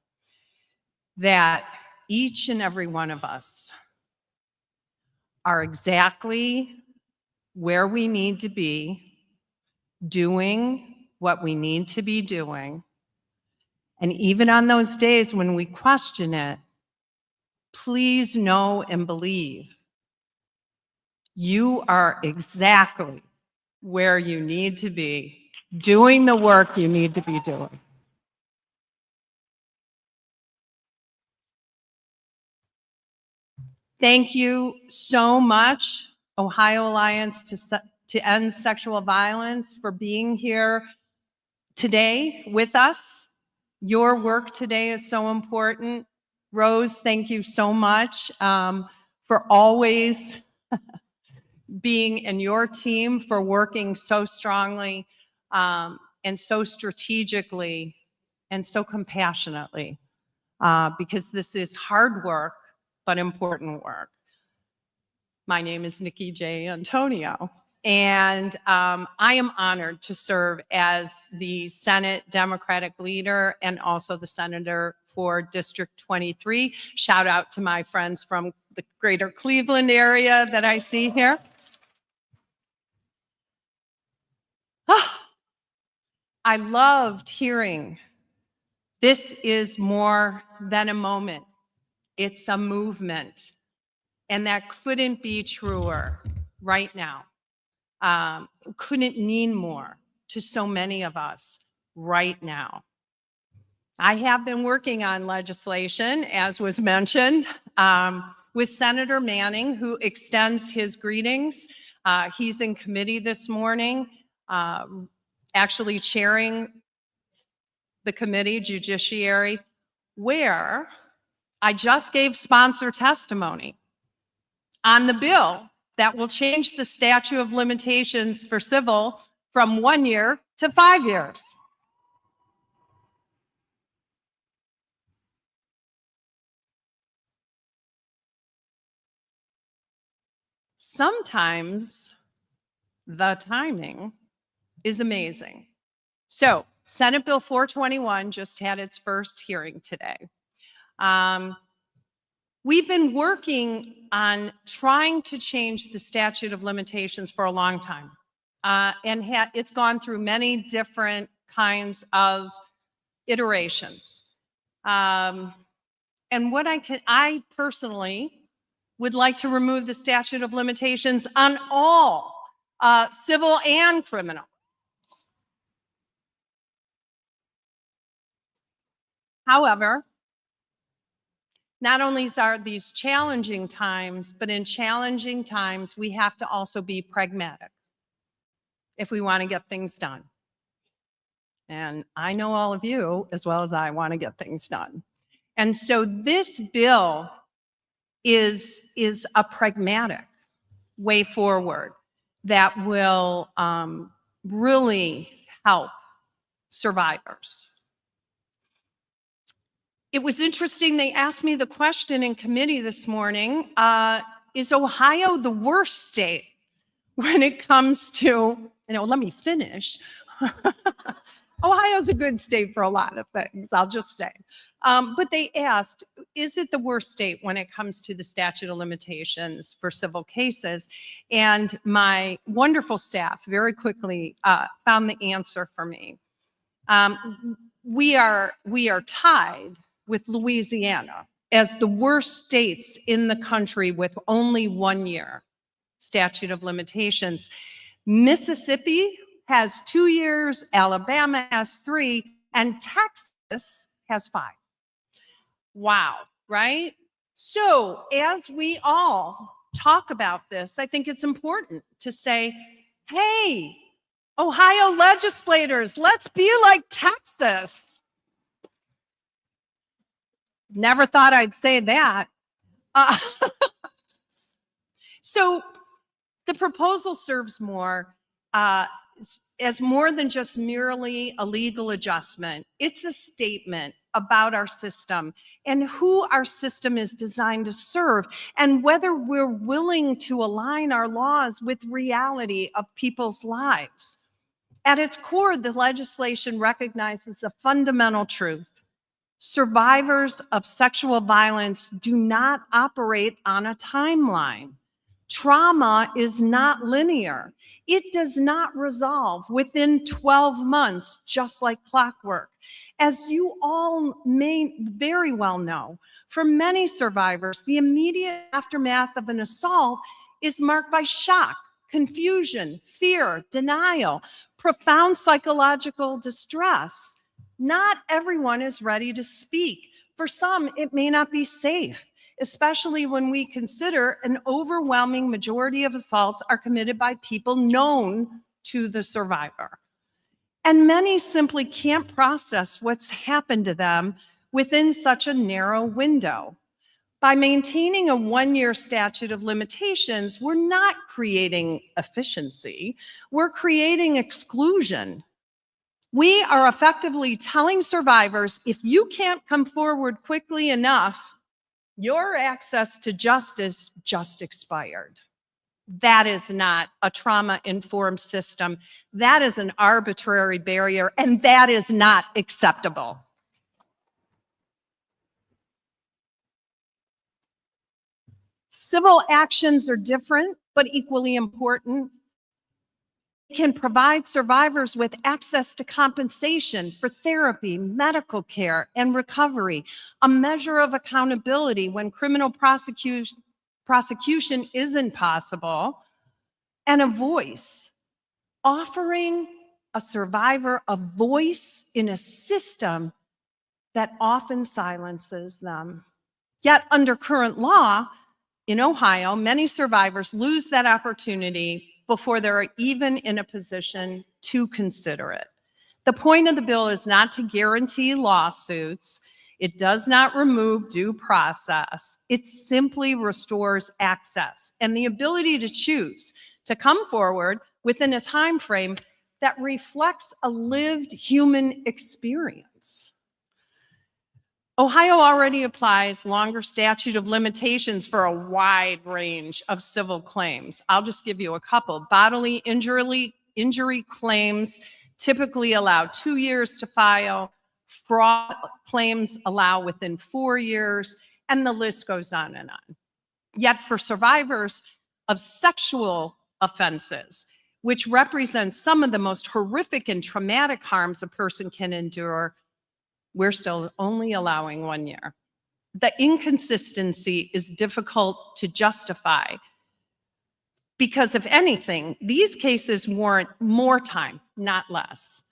that each and every one of us are exactly where we need to be, doing what we need to be doing. And even on those days when we question it, please know and believe you are exactly where you need to be, doing the work you need to be doing. Thank you so much, Ohio Alliance to End Sexual Violence, for being here today with us. Your work today is so important. Rose, thank you so much for always being, and your team for working so strongly and so strategically and so compassionately, because this is hard work, but important work. My name is Nikki J. Antonio, and I am honored to serve as the Senate Democratic leader and also the senator for District 23. Shout out to my friends from the greater Cleveland area that I see here. I loved hearing this is more than a moment. It's a movement. And that couldn't be truer right now. Couldn't mean more to so many of us right now. I have been working on legislation, as was mentioned, with Senator Manning, who extends his greetings. He's in committee this morning, actually chairing the committee, Judiciary, where I just gave sponsor testimony on the bill that will change the statute of limitations for civil from 1 year to 5 years. Sometimes the timing is amazing. So Senate Bill 421 just had its first hearing today. We've been working on trying to change the statute of limitations for a long time. And it's gone through many different kinds of iterations. And what I personally would like to remove the statute of limitations on all civil and criminal. However, not only are these challenging times, but in challenging times, we have to also be pragmatic if we want to get things done. And I know all of you as well as I want to get things done. And so this bill is a pragmatic way forward that will really help survivors. It was interesting, they asked me the question in committee this morning, is Ohio the worst state when it comes to, let me finish, Ohio's a good state for a lot of things, I'll just say. But they asked, is it the worst state when it comes to the statute of limitations for civil cases? And my wonderful staff very quickly found the answer for me. We are tied with Louisiana as the worst states in the country with only 1 year statute of limitations. Mississippi has 2 years, Alabama has 3, and Texas has 5. Wow, right? So as we all talk about this, I think it's important to say, hey, Ohio legislators, let's be like Texas. Never thought I'd say that. So the proposal serves more as more than just merely a legal adjustment. It's a statement about our system and who our system is designed to serve, and whether we're willing to align our laws with reality of people's lives. At its core, the legislation recognizes a fundamental truth. Survivors of sexual violence do not operate on a timeline. Trauma is not linear. It does not resolve within 12 months, just like clockwork. As you all may very well know, for many survivors, the immediate aftermath of an assault is marked by shock, confusion, fear, denial, profound psychological distress. Not everyone is ready to speak. For some, it may not be safe, especially when we consider an overwhelming majority of assaults are committed by people known to the survivor. And many simply can't process what's happened to them within such a narrow window. By maintaining a 1-year statute of limitations, we're not creating efficiency, we're creating exclusion. We are effectively telling survivors, if you can't come forward quickly enough, your access to justice just expired. That is not a trauma-informed system. That is an arbitrary barrier, and that is not acceptable. Civil actions are different, but equally important. It can provide survivors with access to compensation for therapy, medical care, and recovery, a measure of accountability when criminal prosecution isn't possible, and a voice, offering a survivor a voice in a system that often silences them. Yet under current law in Ohio, many survivors lose that opportunity before they're even in a position to consider it. The point of the bill is not to guarantee lawsuits. It does not remove due process. It simply restores access and the ability to choose to come forward within a time frame that reflects a lived human experience. Ohio already applies longer statute of limitations for a wide range of civil claims. I'll just give you a couple. Bodily injury claims typically allow 2 years to file. Fraud claims allow within 4 years, and the list goes on and on. Yet for survivors of sexual offenses, which represent some of the most horrific and traumatic harms a person can endure, we're still only allowing 1 year. The inconsistency is difficult to justify because, if anything, these cases warrant more time, not less.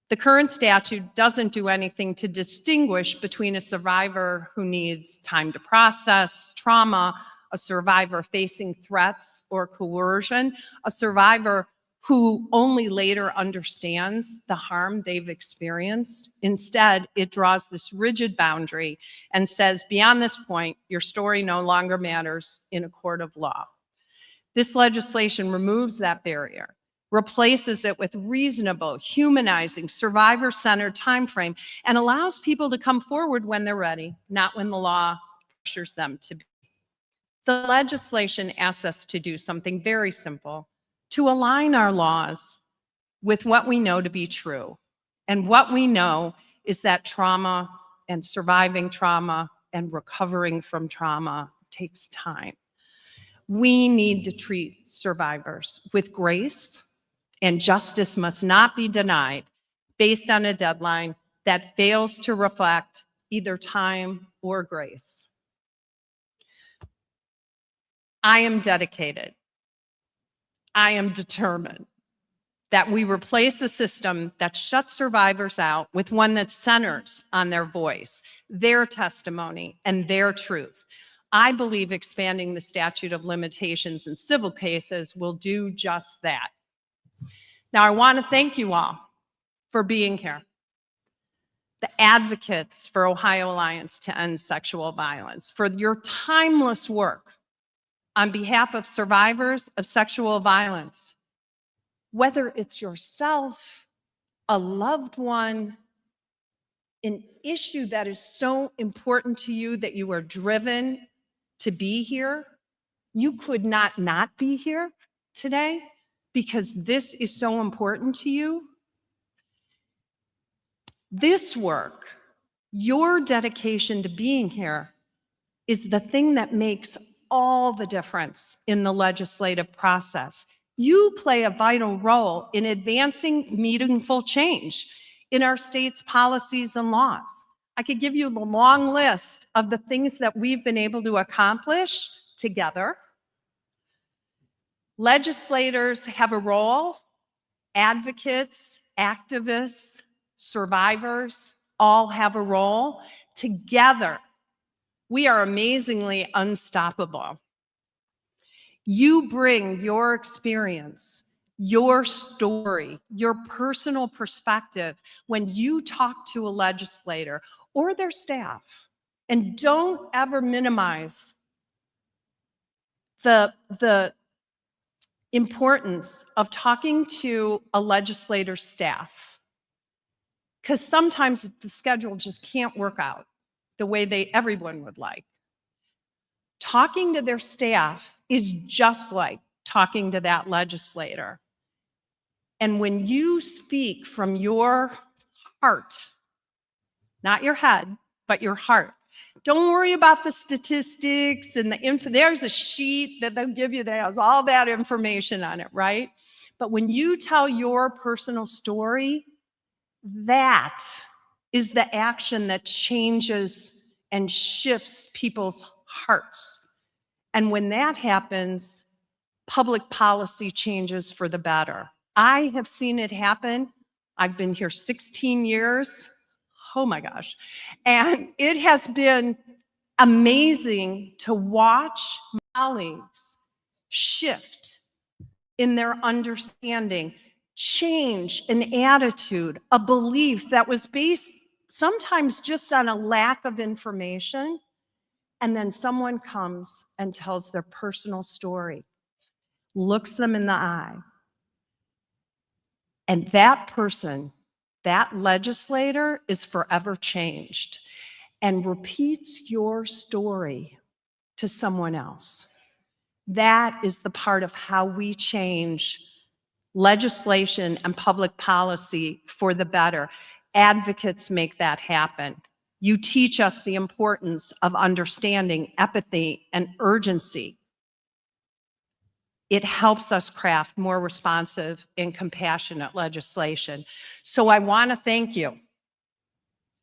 The current statute doesn't do anything to distinguish between a survivor who needs time to process trauma, a survivor facing threats or coercion, a survivor who only later understands the harm they've experienced. Instead, it draws this rigid boundary and says, beyond this point, your story no longer matters in a court of law. This legislation removes that barrier, replaces it with reasonable, humanizing, survivor-centered timeframe, and allows people to come forward when they're ready, not when the law pressures them to be. The legislation asks us to do something very simple, to align our laws with what we know to be true. And what we know is that trauma and surviving trauma and recovering from trauma takes time. We need to treat survivors with grace, and justice must not be denied based on a deadline that fails to reflect either time or grace. I am dedicated. I am determined that we replace a system that shuts survivors out with one that centers on their voice, their testimony, and their truth. I believe expanding the statute of limitations in civil cases will do just that. Now, I want to thank you all for being here. The advocates for Ohio Alliance to End Sexual Violence, for your timeless work on behalf of survivors of sexual violence. Whether it's yourself, a loved one, an issue that is so important to you that you are driven to be here, you could not be here today because this is so important to you. This work, your dedication to being here, is the thing that makes all the difference in the legislative process. You play a vital role in advancing meaningful change in our state's policies and laws. I could give you the long list of the things that we've been able to accomplish together. Legislators have a role, advocates, activists, survivors all have a role. Together, we are amazingly unstoppable. You bring your experience, your story, your personal perspective when you talk to a legislator or their staff. And don't ever minimize the importance of talking to a legislator's staff, because sometimes the schedule just can't work out the way everyone would like. Talking to their staff is just like talking to that legislator. And when you speak from your heart, not your head, but your heart, don't worry about the statistics and the info. There's a sheet that they'll give you that has all that information on it, right? But when you tell your personal story, that is the action that changes and shifts people's hearts. And when that happens, public policy changes for the better. I have seen it happen. I've been here 16 years. Oh my gosh. And it has been amazing to watch colleagues shift in their understanding, change an attitude, a belief that was based sometimes just on a lack of information. And then someone comes and tells their personal story, looks them in the eye. And that person, that legislator, is forever changed and repeats your story to someone else. That is the part of how we change legislation and public policy for the better. Advocates make that happen. You teach us the importance of understanding, empathy, and urgency. It helps us craft more responsive and compassionate legislation. So I want to thank you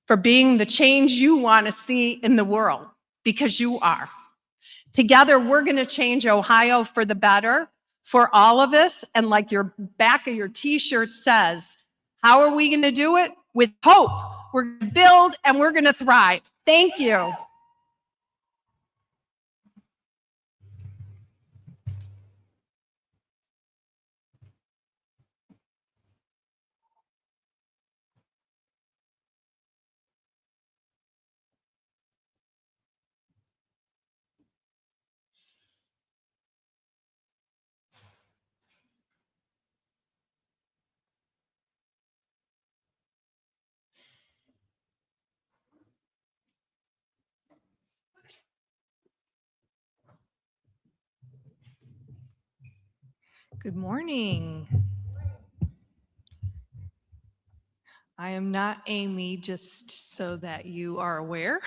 for being the change you want to see in the world, because you are. Together, we're going to change Ohio for the better for all of us. And like your back of your t-shirt says, how are we going to do it? With hope. We're going to build and we're going to thrive. Thank you. Good morning. I am not Amy, just so that you are aware.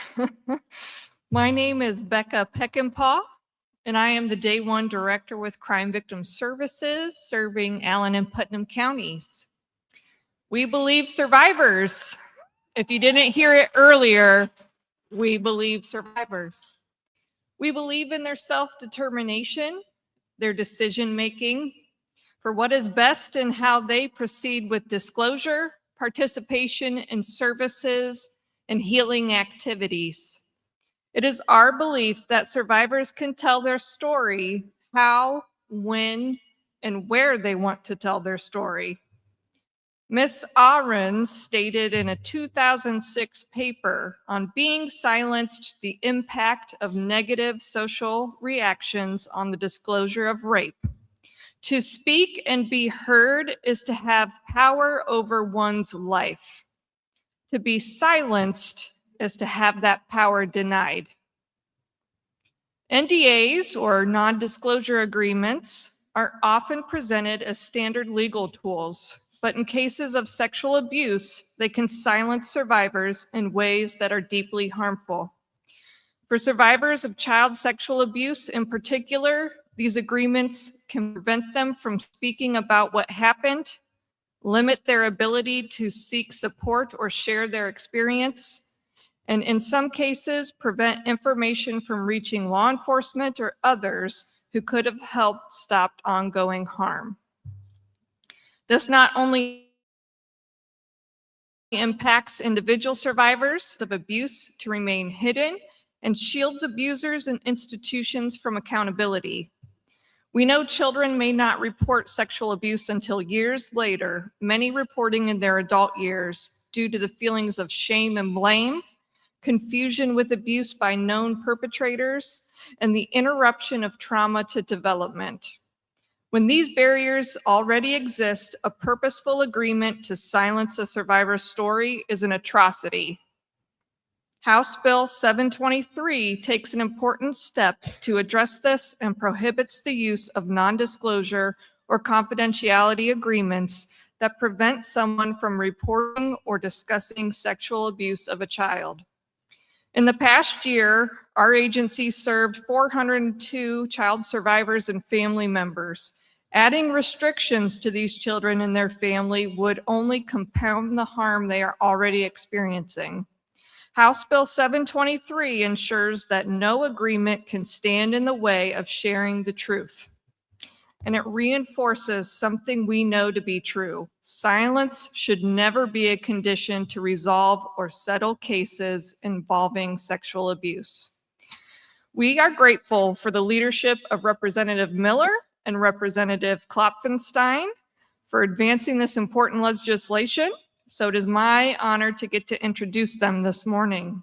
My name is Becca Peckinpah, and I am the Day 1 Director with Crime Victim Services, serving Allen and Putnam counties. We believe survivors. If you didn't hear it earlier, we believe survivors. We believe in their self-determination, their decision-making, for what is best and how they proceed with disclosure, participation in services, and healing activities. It is our belief that survivors can tell their story how, when, and where they want to tell their story. Ms. Ahrens stated in a 2006 paper on being silenced, the impact of negative social reactions on the disclosure of rape. To speak and be heard is to have power over one's life. To be silenced is to have that power denied. NDAs, or non-disclosure agreements, are often presented as standard legal tools, but in cases of sexual abuse, they can silence survivors in ways that are deeply harmful. For survivors of child sexual abuse in particular, these agreements can prevent them from speaking about what happened, limit their ability to seek support or share their experience, and in some cases, prevent information from reaching law enforcement or others who could have helped stop ongoing harm. This not only impacts individual survivors of abuse to remain hidden and shields abusers and institutions from accountability. We know children may not report sexual abuse until years later, many reporting in their adult years due to the feelings of shame and blame, confusion with abuse by known perpetrators, and the interruption of trauma to development. When these barriers already exist, a purposeful agreement to silence a survivor's story is an atrocity. House Bill 723 takes an important step to address this and prohibits the use of non-disclosure or confidentiality agreements that prevent someone from reporting or discussing sexual abuse of a child. In the past year, our agency served 402 child survivors and family members. Adding restrictions to these children and their family would only compound the harm they are already experiencing. House Bill 723 ensures that no agreement can stand in the way of sharing the truth. And it reinforces something we know to be true. Silence should never be a condition to resolve or settle cases involving sexual abuse. We are grateful for the leadership of Representative Miller and Representative Klopfenstein for advancing this important legislation. So it is my honor to get to introduce them this morning.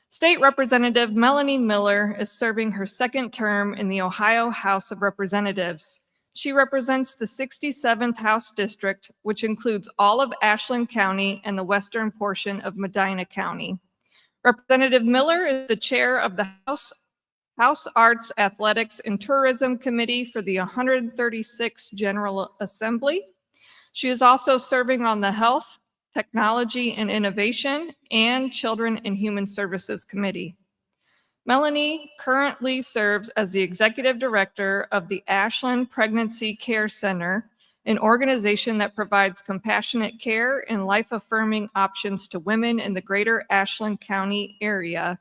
State Representative Melanie Miller is serving her second term in the Ohio House of Representatives. She represents the 67th House District, which includes all of Ashland County and the western portion of Medina County. Representative Miller is the chair of the House Arts, Athletics, and Tourism Committee for the 136th General Assembly. She is also serving on the Health, Technology and Innovation, and Children and Human Services Committee. Melanie currently serves as the Executive Director of the Ashland Pregnancy Care Center, an organization that provides compassionate care and life-affirming options to women in the greater Ashland County area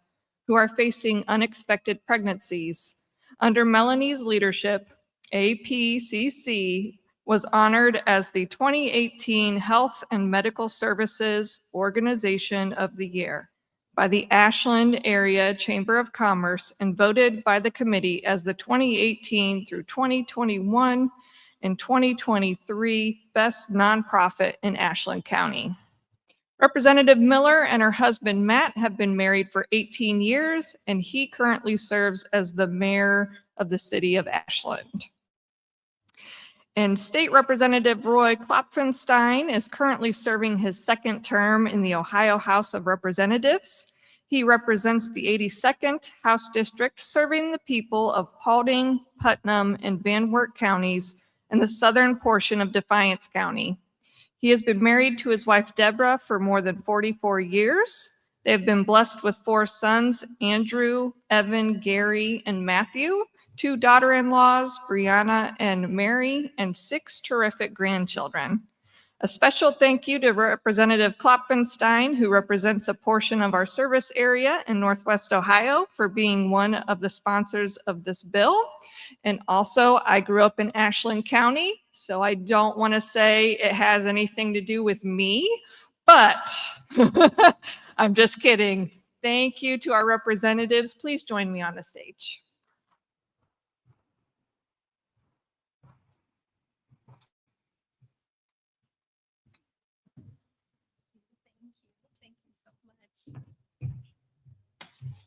who are facing unexpected pregnancies. Under Melanie's leadership, APCC was honored as the 2018 Health and Medical Services Organization of the Year by the Ashland Area Chamber of Commerce and voted by the committee as the 2018 through 2021 and 2023 Best Nonprofit in Ashland County. Representative Miller and her husband Matt have been married for 18 years, and he currently serves as the mayor of the city of Ashland. And State Representative Roy Klopfenstein is currently serving his second term in the Ohio House of Representatives. He represents the 82nd House District, serving the people of Paulding, Putnam, and Van Wert counties and the southern portion of Defiance County. He has been married to his wife, Deborah, for more than 44 years. They have been blessed with 4 sons, Andrew, Evan, Gary, and Matthew, 2 daughter-in-laws, Brianna and Mary, and 6 terrific grandchildren. A special thank you to Representative Klopfenstein, who represents a portion of our service area in Northwest Ohio, for being one of the sponsors of this bill. And also, I grew up in Ashland County, so I don't want to say it has anything to do with me, but I'm just kidding. Thank you to our representatives. Please join me on the stage.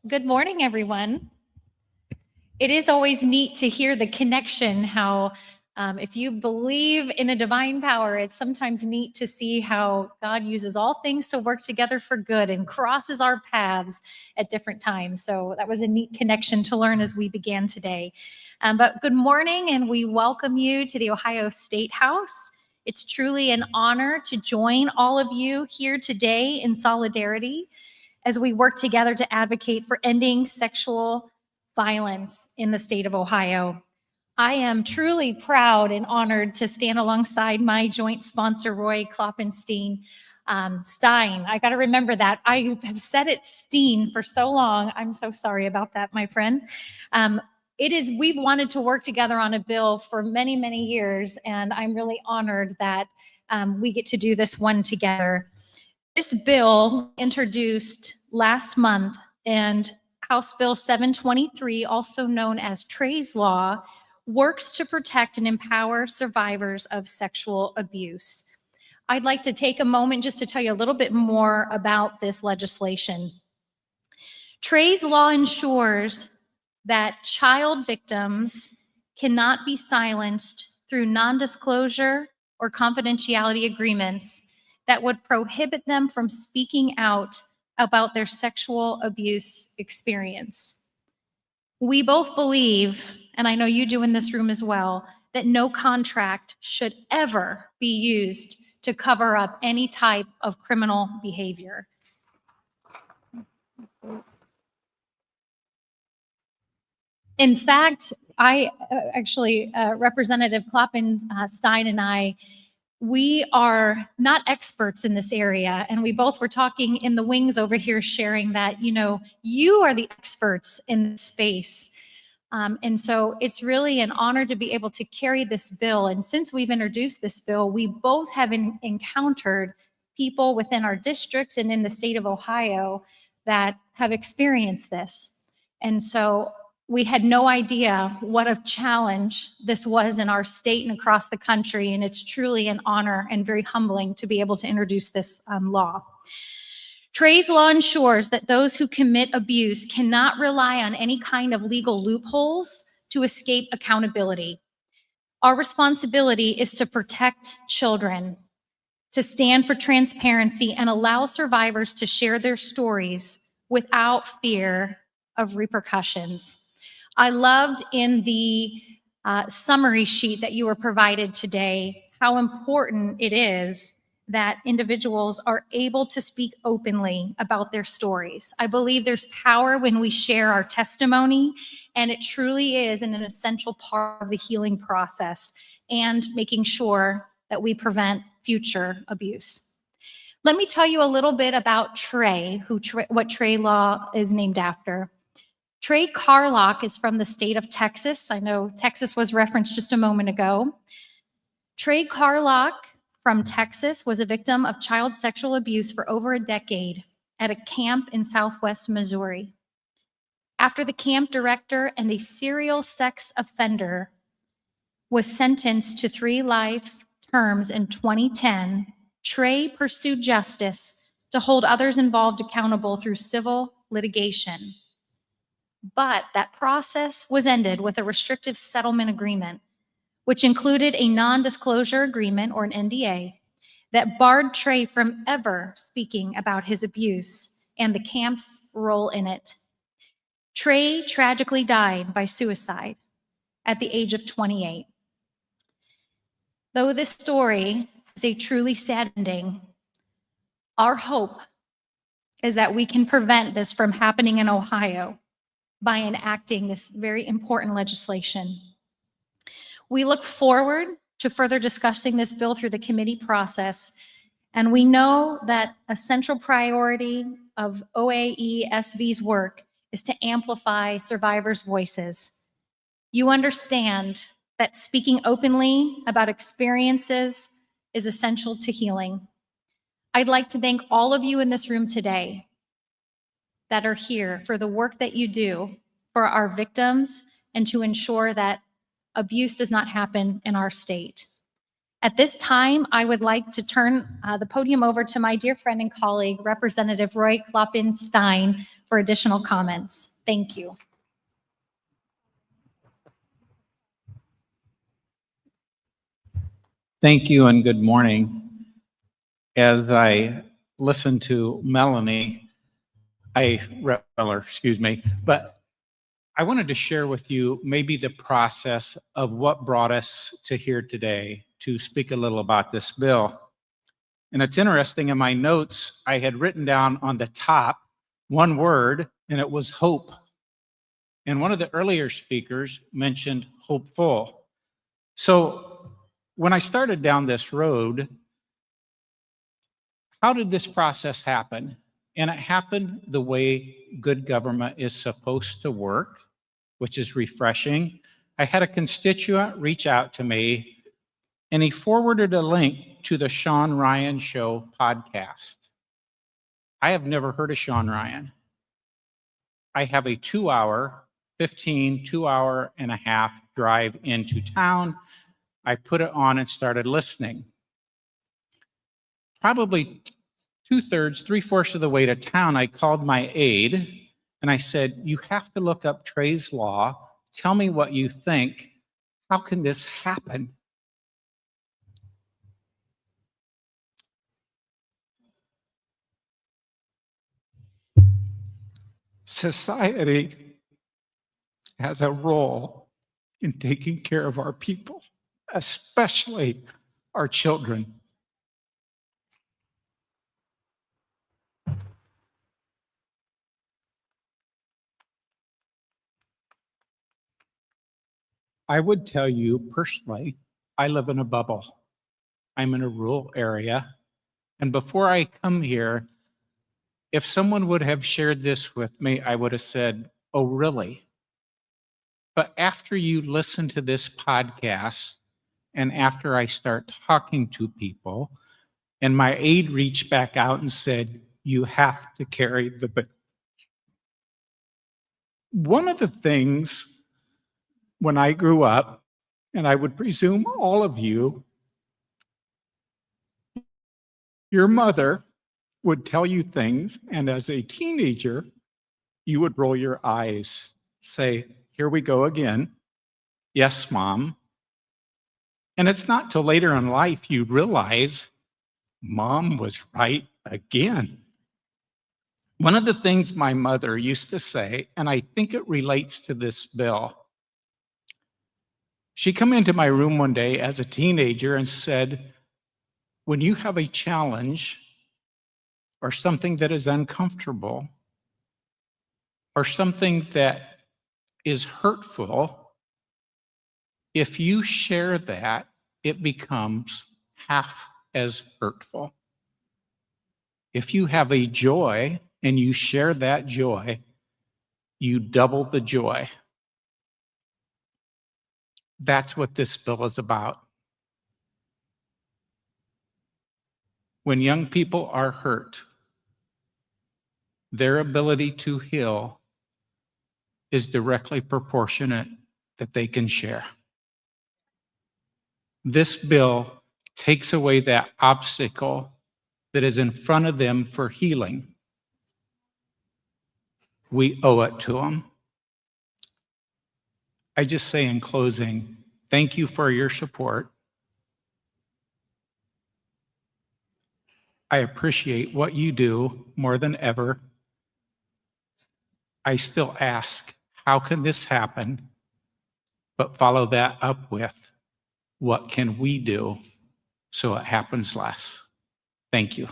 Good morning, everyone. It is always neat to hear the connection, how if you believe in a divine power, it's sometimes neat to see how God uses all things to work together for good and crosses our paths at different times. So that was a neat connection to learn as we began today. But good morning, and we welcome you to the Ohio Statehouse. It's truly an honor to join all of you here today in solidarity as we work together to advocate for ending sexual violence in the state of Ohio. I am truly proud and honored to stand alongside my joint sponsor, Roy Klopfenstein. Stein, I got to remember that. I have said it Steen for so long. I'm so sorry about that, my friend. We've wanted to work together on a bill for many, many years, and I'm really honored that we get to do this one together. This bill introduced last month, and House Bill 723, also known as Trey's Law, works to protect and empower survivors of sexual abuse. I'd like to take a moment just to tell you a little bit more about this legislation. Trey's Law ensures that child victims cannot be silenced through non-disclosure or confidentiality agreements that would prohibit them from speaking out about their sexual abuse experience. We both believe, and I know you do in this room as well, that no contract should ever be used to cover up any type of criminal behavior. In fact, Representative Klopfenstein and I, we are not experts in this area, and we both were talking in the wings over here, sharing that, you are the experts in this space. And so it's really an honor to be able to carry this bill. And since we've introduced this bill, we both have encountered people within our districts and in the state of Ohio that have experienced this. And so we had no idea what a challenge this was in our state and across the country. And it's truly an honor and very humbling to be able to introduce this law. Trey's Law ensures that those who commit abuse cannot rely on any kind of legal loopholes to escape accountability. Our responsibility is to protect children, to stand for transparency, and allow survivors to share their stories without fear of repercussions. I loved in the summary sheet that you were provided today how important it is that individuals are able to speak openly about their stories. I believe there's power when we share our testimony, and it truly is an essential part of the healing process and making sure that we prevent future abuse. Let me tell you a little bit about Trey, what Trey Law is named after. Trey Carlock is from the state of Texas. I know Texas was referenced just a moment ago. Trey Carlock from Texas was a victim of child sexual abuse for over a decade at a camp in Southwest Missouri. After the camp director and a serial sex offender was sentenced to 3 life terms in 2010, Trey pursued justice to hold others involved accountable through civil litigation. But that process was ended with a restrictive settlement agreement, which included a non-disclosure agreement, or an NDA, that barred Trey from ever speaking about his abuse and the camp's role in it. Trey tragically died by suicide at the age of 28. Though this story is a truly sad ending. Our hope is that we can prevent this from happening in Ohio by enacting this very important legislation. We look forward to further discussing this bill through the committee process, and we know that a central priority of OAESV's work is to amplify survivors' voices. You understand that speaking openly about experiences is essential to healing. I'd like to thank all of you in this room today that are here for the work that you do for our victims and to ensure that abuse does not happen in our state. At this time, I would like to turn the podium over to my dear friend and colleague, Representative Roy Kloppen-Stein, for additional comments. Thank you. Thank you and good morning. As I listen to Melanie, but I wanted to share with you maybe the process of what brought us to here today to speak a little about this bill. And it's interesting, in my notes, I had written down on the top one word, and it was hope. And one of the earlier speakers mentioned hopeful. So when I started down this road, how did this process happen? And it happened the way good government is supposed to work, which is refreshing. I had a constituent reach out to me, and he forwarded a link to the Sean Ryan Show podcast. I have never heard of Sean Ryan. I have a 2-hour and a half drive into town. I put it on and started listening. Probably 2/3, 3/4 of the way to town, I called my aide and I said, "You have to look up Trey's Law. Tell me what you think. How can this happen?" Society has a role in taking care of our people, especially our children. I would tell you personally, I live in a bubble. I'm in a rural area. And before I come here, if someone would have shared this with me, I would have said, "Oh, really?" But after you listen to this podcast, and after I start talking to people, and my aide reached back out and said, "You have to carry the bill." One of the things when I grew up, and I would presume all of you, your mother would tell you things, and as a teenager, you would roll your eyes, say, "Here we go again. Yes, Mom." And it's not till later in life you realize Mom was right again. One of the things my mother used to say, and I think it relates to this bill, she came into my room one day as a teenager and said, "When you have a challenge or something that is uncomfortable or something that is hurtful, if you share that, it becomes half as hurtful. If you have a joy and you share that joy, you double the joy." That's what this bill is about. When young people are hurt, their ability to heal is directly proportionate that they can share. This bill takes away that obstacle that is in front of them for healing. We owe it to them. I just say in closing, thank you for your support. I appreciate what you do more than ever. I still ask, how can this happen? But follow that up with, what can we do so it happens less. Thank you.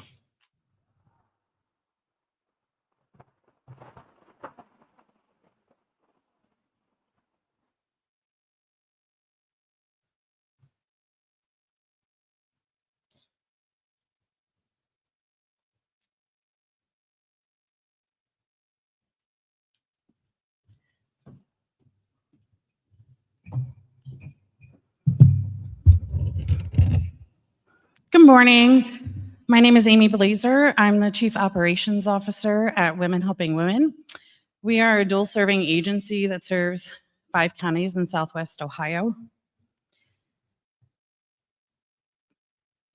Good morning. My name is Amy Blazer. I'm the Chief Operations Officer at Women Helping Women. We are a dual-serving agency that serves 5 counties in Southwest Ohio.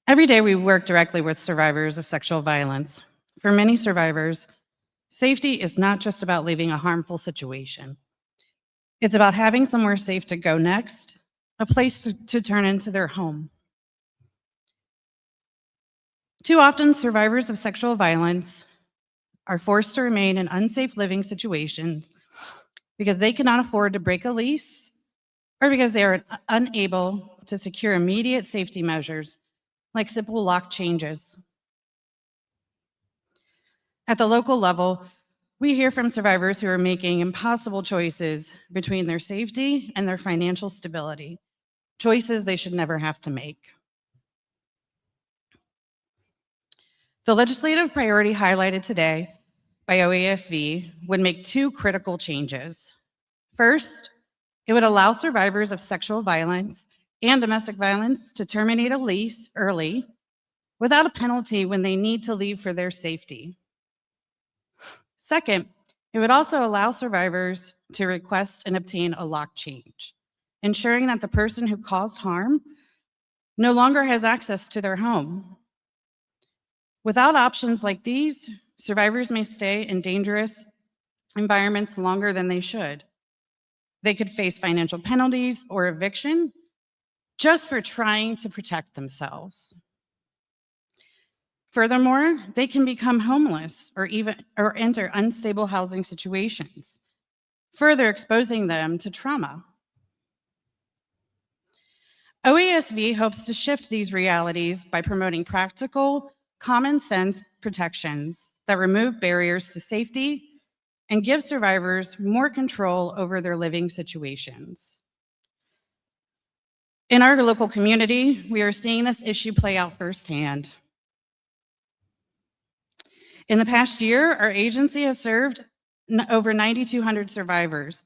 Every day we work directly with survivors of sexual violence. For many survivors, safety is not just about leaving a harmful situation. It's about having somewhere safe to go next, a place to turn into their home. Too often, survivors of sexual violence are forced to remain in unsafe living situations because they cannot afford to break a lease or because they are unable to secure immediate safety measures like simple lock changes. At the local level, we hear from survivors who are making impossible choices between their safety and their financial stability, choices they should never have to make. The legislative priority highlighted today by OASV would make 2 critical changes. First, it would allow survivors of sexual violence and domestic violence to terminate a lease early without a penalty when they need to leave for their safety. Second, it would also allow survivors to request and obtain a lock change, ensuring that the person who caused harm no longer has access to their home. Without options like these, survivors may stay in dangerous environments longer than they should. They could face financial penalties or eviction just for trying to protect themselves. Furthermore, they can become homeless or enter unstable housing situations, further exposing them to trauma. OASV hopes to shift these realities by promoting practical, common sense protections that remove barriers to safety and give survivors more control over their living situations. In our local community, we are seeing this issue play out firsthand. In the past year, our agency has served over 9,200 survivors,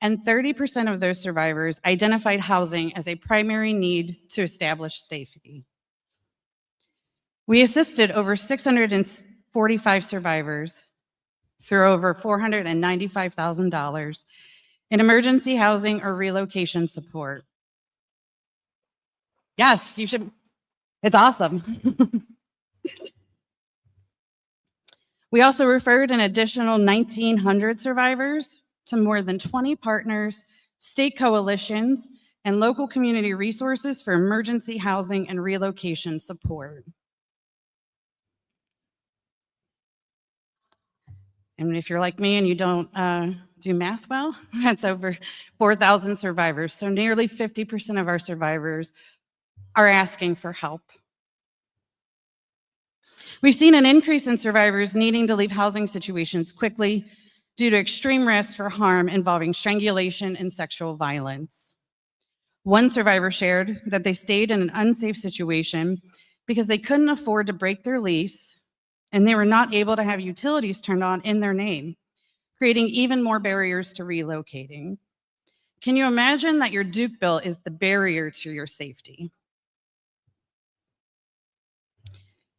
and 30% of those survivors identified housing as a primary need to establish safety. We assisted over 645 survivors through over $495,000 in emergency housing or relocation support. Yes, you should. It's awesome. We also referred an additional 1,900 survivors to more than 20 partners, state coalitions, and local community resources for emergency housing and relocation support. And if you're like me and you don't do math well, that's over 4,000 survivors. So nearly 50% of our survivors are asking for help. We've seen an increase in survivors needing to leave housing situations quickly due to extreme risks for harm involving strangulation and sexual violence. One survivor shared that they stayed in an unsafe situation because they couldn't afford to break their lease and they were not able to have utilities turned on in their name, creating even more barriers to relocating. Can you imagine that your Duke bill is the barrier to your safety?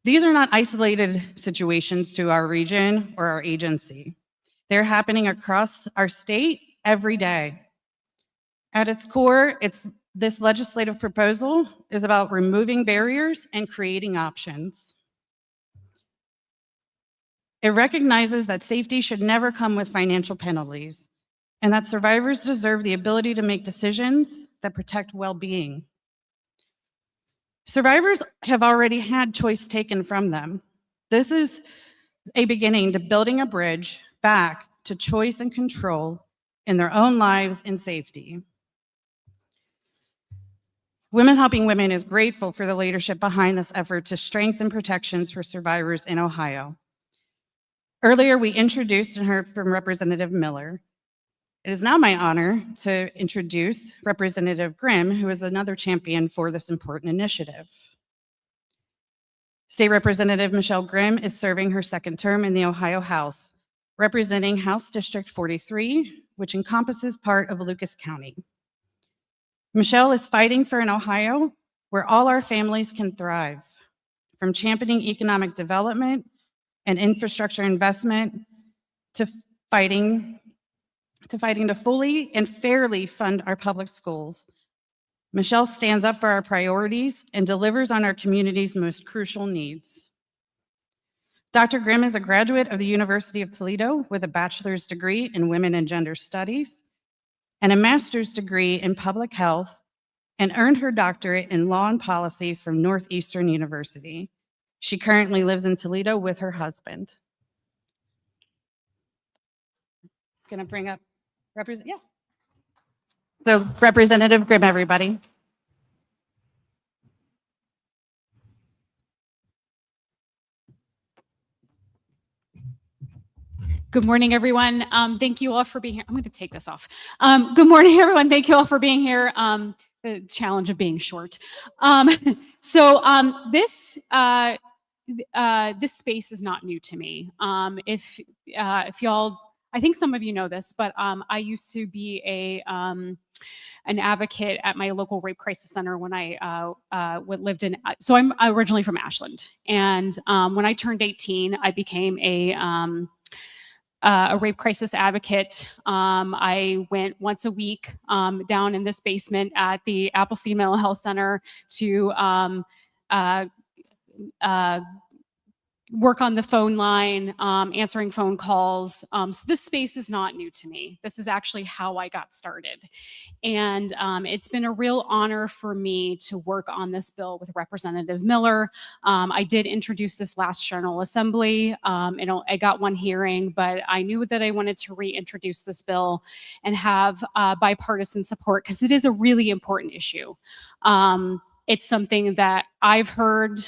These are not isolated situations to our region or our agency. They're happening across our state every day. At its core, this legislative proposal is about removing barriers and creating options. It recognizes that safety should never come with financial penalties, and that survivors deserve the ability to make decisions that protect well-being. Survivors have already had choice taken from them. This is a beginning to building a bridge back to choice and control in their own lives and safety. Women Helping Women is grateful for the leadership behind this effort to strengthen protections for survivors in Ohio. Earlier, we introduced and heard from Representative Miller. It is now my honor to introduce Representative Grimm, who is another champion for this important initiative. State Representative Michelle Grimm is serving her second term in the Ohio House, representing House District 43, which encompasses part of Lucas County. Michelle is fighting for an Ohio where all our families can thrive, from championing economic development and infrastructure investment to fighting to fully and fairly fund our public schools. Michelle stands up for our priorities and delivers on our community's most crucial needs. Dr. Grimm is a graduate of the University of Toledo with a bachelor's degree in Women and Gender Studies and a master's degree in Public Health, and earned her doctorate in Law and Policy from Northeastern University. She currently lives in Toledo with her husband. Gonna bring up So Representative Grimm, everybody. Good morning, everyone. Thank you all for being here. I'm going to take this off. Good morning, everyone. Thank you all for being here. The challenge of being short. This space is not new to me. If y'all, I think some of you know this, but I used to be an advocate at my local rape crisis center when I lived in. So I'm originally from Ashland, and when I turned 18, I became a rape crisis advocate. I went once a week down in this basement at the Appleseed Mental Health Center to work on the phone line, answering phone calls. So this space is not new to me. This is actually how I got started. And it's been a real honor for me to work on this bill with Representative Miller. I did introduce this last General Assembly, and I got one hearing, but I knew that I wanted to reintroduce this bill and have bipartisan support because it is a really important issue. It's something that I've heard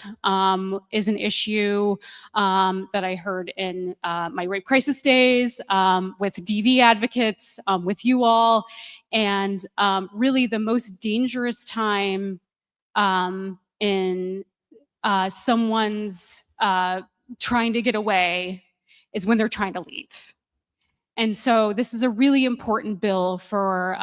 is an issue that I heard in my rape crisis days with DV advocates, with you all, and really the most dangerous time in someone's trying to get away is when they're trying to leave. And so this is a really important bill for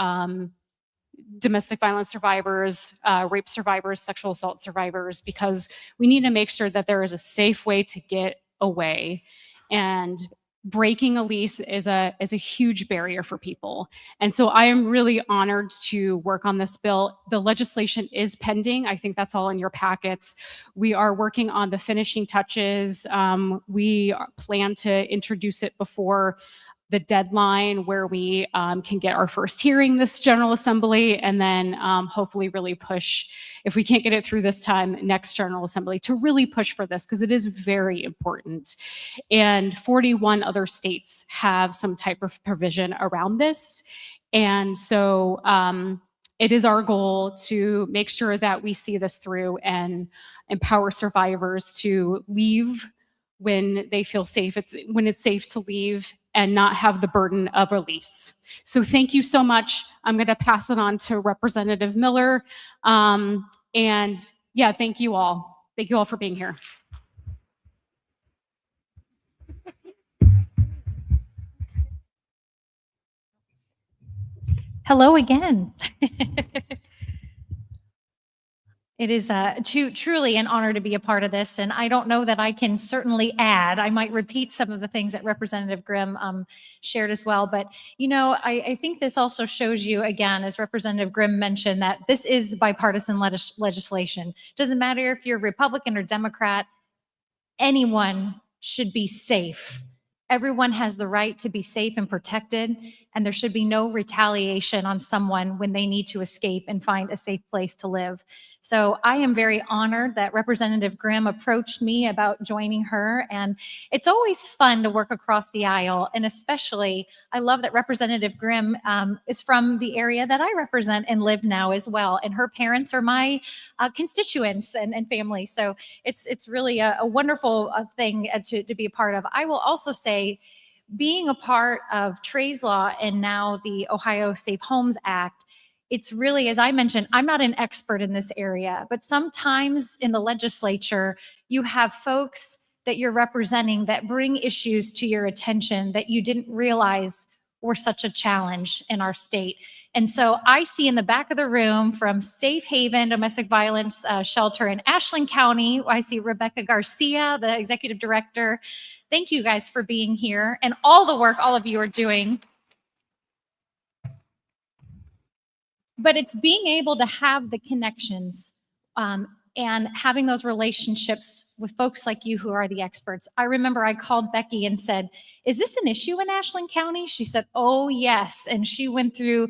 domestic violence survivors, rape survivors, sexual assault survivors, because we need to make sure that there is a safe way to get away. And breaking a lease is a huge barrier for people. And so I am really honored to work on this bill. The legislation is pending. I think that's all in your packets. We are working on the finishing touches. We plan to introduce it before the deadline where we can get our first hearing this General Assembly, and then hopefully really push, if we can't get it through this time, next General Assembly, to really push for this because it is very important. And 41 other states have some type of provision around this. And so it is our goal to make sure that we see this through and empower survivors to leave when they feel safe. When it's safe to leave and not have the burden of release. So thank you so much. I'm going to pass it on to Representative Miller. And yeah, thank you all. Thank you all for being here. Hello again. It is truly an honor to be a part of this, and I don't know that I can certainly add. I might repeat some of the things that Representative Grimm shared as well, but you know, I think this also shows you, again, as Representative Grimm mentioned, that this is bipartisan legislation. Doesn't matter if you're Republican or Democrat, anyone should be safe Everyone has the right to be safe and protected, and there should be no retaliation on someone when they need to escape and find a safe place to live. So I am very honored that Representative Grimm approached me about joining her, and it's always fun to work across the aisle, and especially I love that Representative Grimm is from the area that I represent and live now as well, and her parents are my constituents and family. So it's really a wonderful thing to be a part of. I will also say, being a part of Trey's Law and now the Ohio Safe Homes Act, it's really, as I mentioned, I'm not an expert in this area, but sometimes in the legislature, you have folks that you're representing that bring issues to your attention that you didn't realize were such a challenge in our state. And so I see in the back of the room from Safe Haven Domestic Violence Shelter in Ashland County, I see Rebecca Garcia, the executive director. Thank you guys for being here and all the work all of you are doing. But it's being able to have the connections and having those relationships with folks like you who are the experts. I remember I called Becky and said, "Is this an issue in Ashland County?" She said, "Oh, yes." And she went through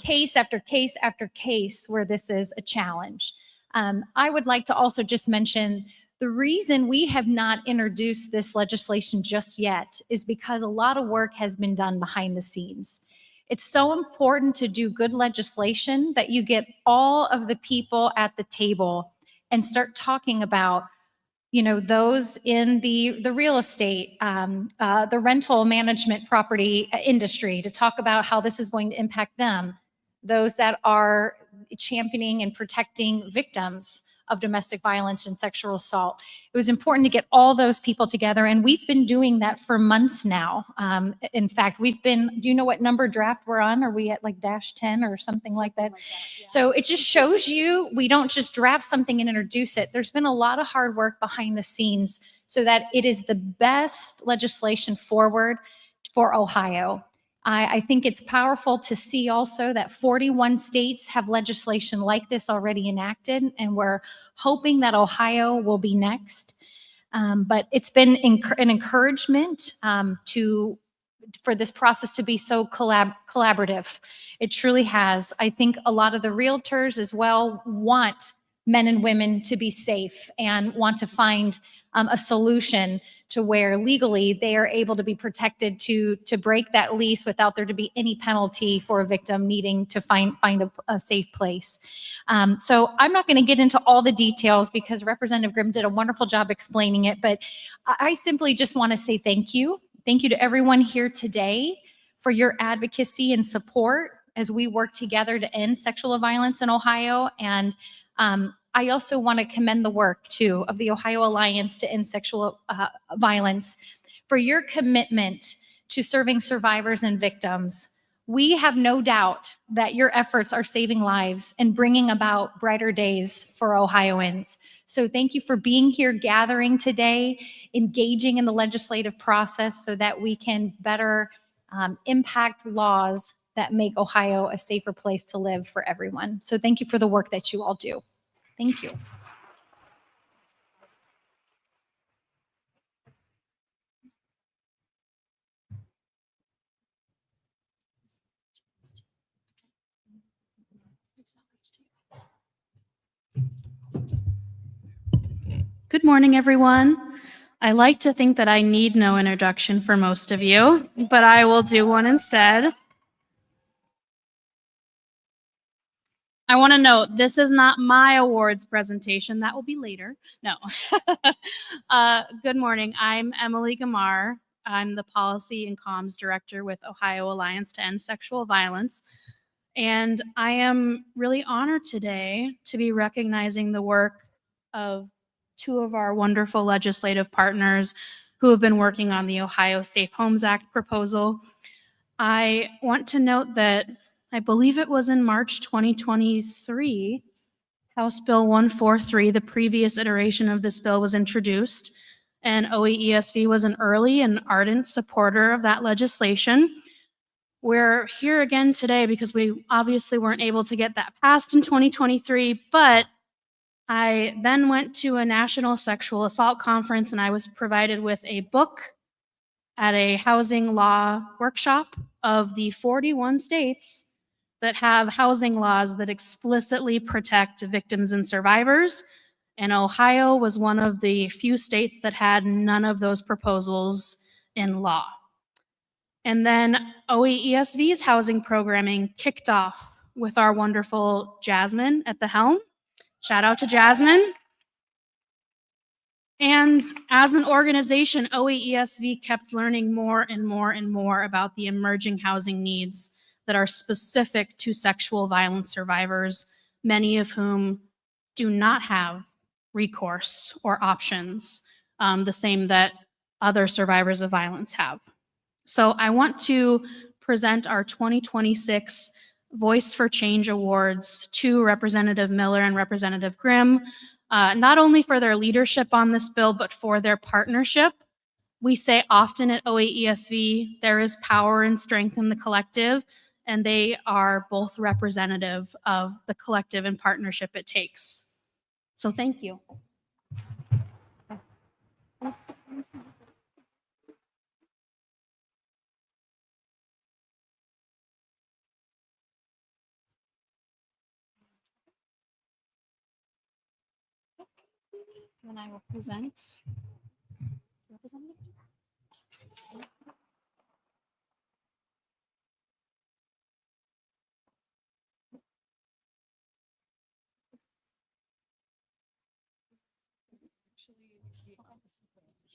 case after case after case where this is a challenge. I would like to also just mention the reason we have not introduced this legislation just yet is because a lot of work has been done behind the scenes. It's so important to do good legislation that you get all of the people at the table and start talking about, you know, those in the real estate, the rental management property industry, to talk about how this is going to impact them, those that are championing and protecting victims of domestic violence and sexual assault. It was important to get all those people together, and we've been doing that for months now. In fact, do you know what number draft we're on? Are we at like -10 or something like that? Yeah. So it just shows you we don't just draft something and introduce it. There's been a lot of hard work behind the scenes so that it is the best legislation forward for Ohio. I think it's powerful to see also that 41 states have legislation like this already enacted, and we're hoping that Ohio will be next. But it's been an encouragement for this process to be so collaborative. It truly has. I think a lot of the realtors as well want men and women to be safe and want to find a solution to where legally they are able to be protected to break that lease without there to be any penalty for a victim needing to find a safe place. So I'm not going to get into all the details because Representative Grimm did a wonderful job explaining it, but I simply just want to say thank you. Thank you to everyone here today for your advocacy and support as we work together to end sexual violence in Ohio. And I also want to commend the work, too, of the Ohio Alliance to End Sexual Violence for your commitment to serving survivors and victims. We have no doubt that your efforts are saving lives and bringing about brighter days for Ohioans. So thank you for being here, gathering today, engaging in the legislative process so that we can better impact laws that make Ohio a safer place to live for everyone. So thank you for the work that you all do. Thank you. Good morning, everyone. I like to think that I need no introduction for most of you, but I will do one instead. I want to note, this is not my awards presentation. That will be later. No. Good morning. I'm Emily Gamar. I'm the Policy and Comms Director with Ohio Alliance to End Sexual Violence. And I am really honored today to be recognizing the work of two of our wonderful legislative partners who have been working on the Ohio Safe Homes Act proposal. I want to note that I believe it was in March 2023, House Bill 143, the previous iteration of this bill, was introduced, and OAESV was an early and ardent supporter of that legislation. We're here again today because we obviously weren't able to get that passed in 2023, but I then went to a national sexual assault conference and I was provided with a book at a housing law workshop of the 41 states that have housing laws that explicitly protect victims and survivors. And Ohio was one of the few states that had none of those proposals in law. And then OAESV's housing programming kicked off with our wonderful Jasmine at the helm. Shout out to Jasmine. And as an organization, OAESV kept learning more and more and more about the emerging housing needs that are specific to sexual violence survivors, many of whom do not have recourse or options, the same that other survivors of violence have. So I want to present our 2026 Voice for Change Awards to Representative Miller and Representative Grimm, not only for their leadership on this bill, but for their partnership. We say often at OAESV, there is power and strength in the collective, and they are both representative of the collective and partnership it takes. So thank you. Then I will present. Representative?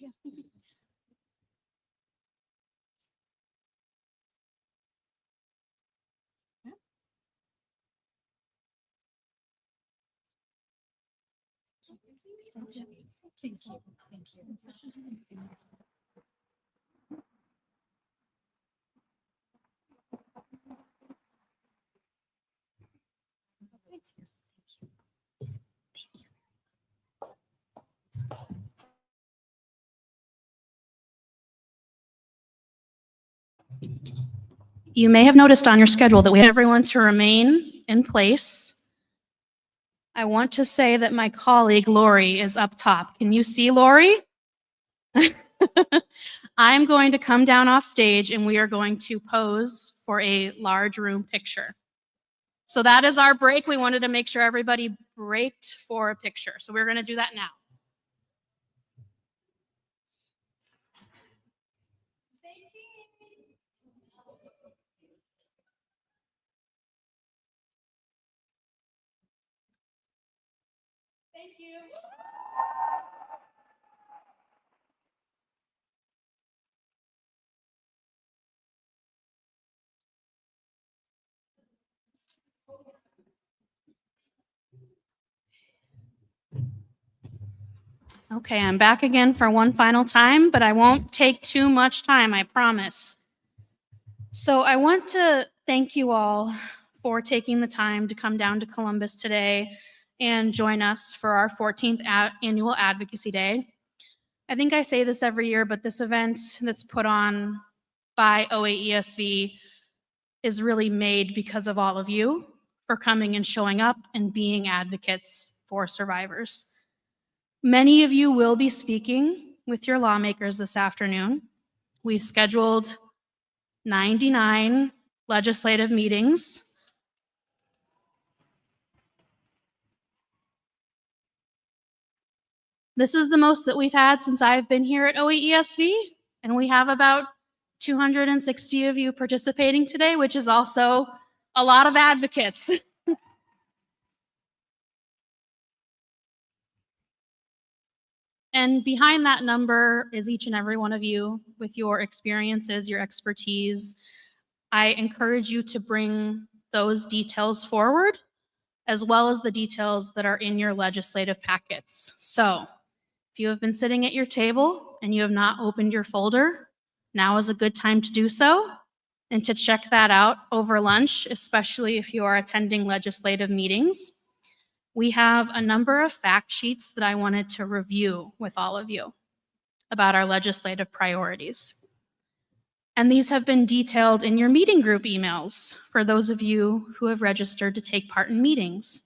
Thank you. Thank you. You may have noticed on your schedule that we have everyone to remain in place. I want to say that my colleague Lori is up top. Can you see Lori? I'm going to come down off stage and we are going to pose for a large room picture. So that is our break. We wanted to make sure everybody braked for a picture. So we're going to do that now. Thank you. Okay, I'm back again for one final time, but I won't take too much time, I promise. So I want to thank you all for taking the time to come down to Columbus today and join us for our 14th Annual Advocacy Day. I think I say this every year, but this event that's put on by OAESV is really made because of all of you for coming and showing up and being advocates for survivors. Many of you will be speaking with your lawmakers this afternoon. We've scheduled 99 legislative meetings. This is the most that we've had since I've been here at OAESV, and we have about 260 of you participating today, which is also a lot of advocates. And behind that number is each and every one of you with your experiences, your expertise. I encourage you to bring those details forward, as well as the details that are in your legislative packets. So if you have been sitting at your table and you have not opened your folder, now is a good time to do so and to check that out over lunch, especially if you are attending legislative meetings. We have a number of fact sheets that I wanted to review with all of you about our legislative priorities. And these have been detailed in your meeting group emails for those of you who have registered to take part in meetings.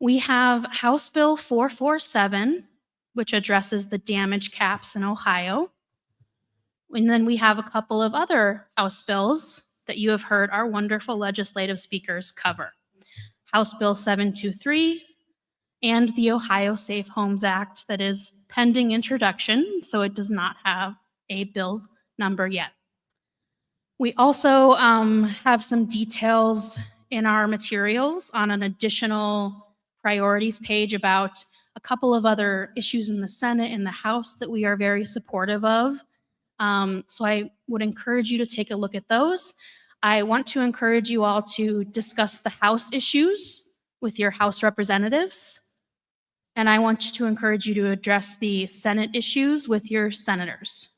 We have House Bill 447, which addresses the damage caps in Ohio. And then we have a couple of other House bills that you have heard our wonderful legislative speakers cover. House Bill 723 and the Ohio Safe Homes Act that is pending introduction, so it does not have a bill number yet. We also have some details in our materials on an additional priorities page about a couple of other issues in the Senate and the House that we are very supportive of. So I would encourage you to take a look at those. I want to encourage you all to discuss the House issues with your House representatives. And I want to encourage you to address the Senate issues with your senators.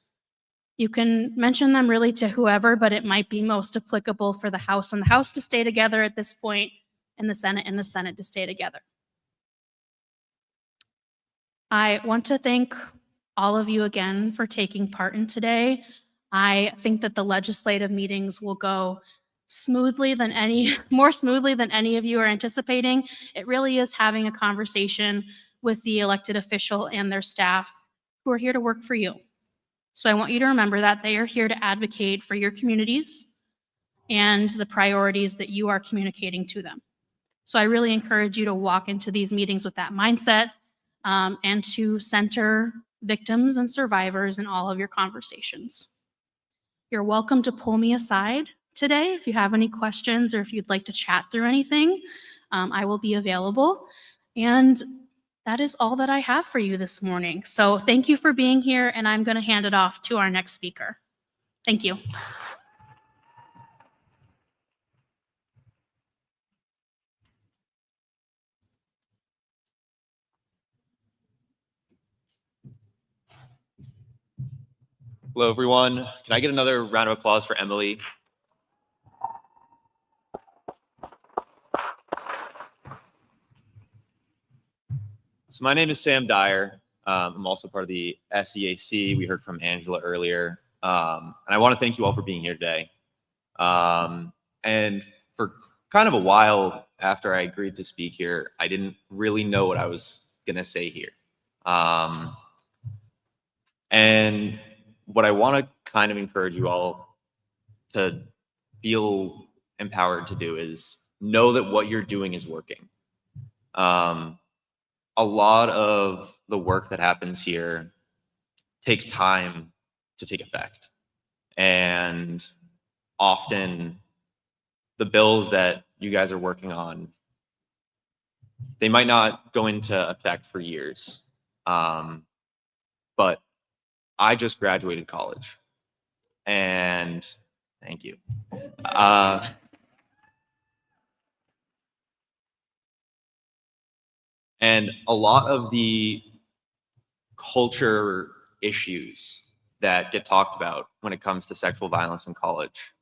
You can mention them really to whoever, but it might be most applicable for the House and the House to stay together at this point, and the Senate to stay together. I want to thank all of you again for taking part in today. I think that the legislative meetings will go more smoothly than any of you are anticipating. It really is having a conversation with the elected official and their staff who are here to work for you. So I want you to remember that they are here to advocate for your communities and the priorities that you are communicating to them. So I really encourage you to walk into these meetings with that mindset and to center victims and survivors in all of your conversations. You're welcome to pull me aside today if you have any questions or if you'd like to chat through anything. I will be available. And that is all that I have for you this morning. So thank you for being here, and I'm going to hand it off to our next speaker. Thank you. Hello, everyone. Can I get another round of applause for Emily? So my name is Sam Dyer. I'm also part of the SEAC. We heard from Angela earlier. And I want to thank you all for being here today. And for kind of a while after I agreed to speak here, I didn't really know what I was going to say here. And what I want to kind of encourage you all to feel empowered to do is know that what you're doing is working. A lot of the work that happens here takes time to take effect. And often the bills that you guys are working on, they might not go into effect for years. But I just graduated college, and thank you. And a lot of the culture issues that get talked about when it comes to sexual violence in college,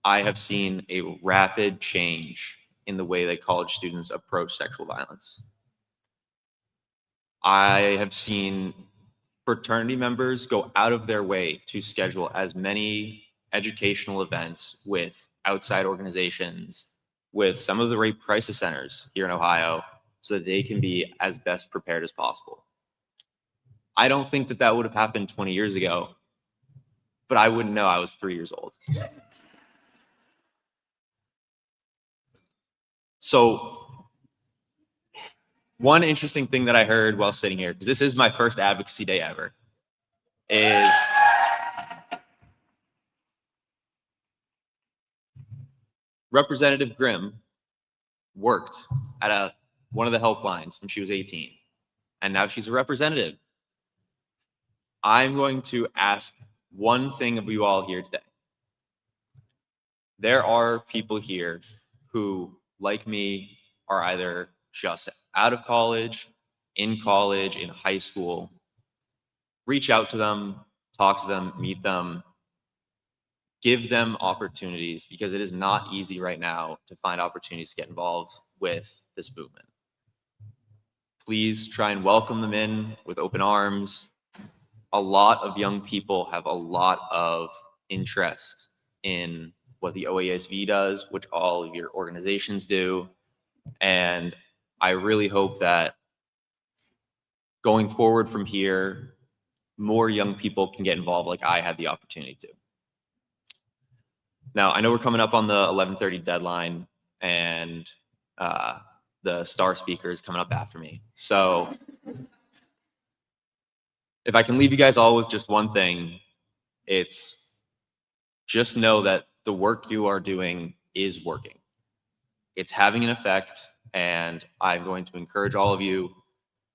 I have seen a rapid change in the way that college students approach sexual violence. I have seen fraternity members go out of their way to schedule as many educational events with outside organizations, with some of the rape crisis centers here in Ohio, so that they can be as best prepared as possible. I don't think that that would have happened 20 years ago, but I wouldn't know. I was 3 years old. So one interesting thing that I heard while sitting here, because this is my first advocacy day ever, is Representative Grimm worked at one of the helplines when she was 18, and now she's a representative. I'm going to ask one thing of you all here today. There are people here who, like me, are either just out of college, in high school. Reach out to them, talk to them, meet them, give them opportunities, because it is not easy right now to find opportunities to get involved with this movement. Please try and welcome them in with open arms. A lot of young people have a lot of interest in what the OASV does, which all of your organizations do. And I really hope that going forward from here, more young people can get involved like I had the opportunity to. Now, I know we're coming up on the 11:30 deadline, and the star speaker is coming up after me. So if I can leave you guys all with just one thing, it's just know that the work you are doing is working. It's having an effect, and I'm going to encourage all of you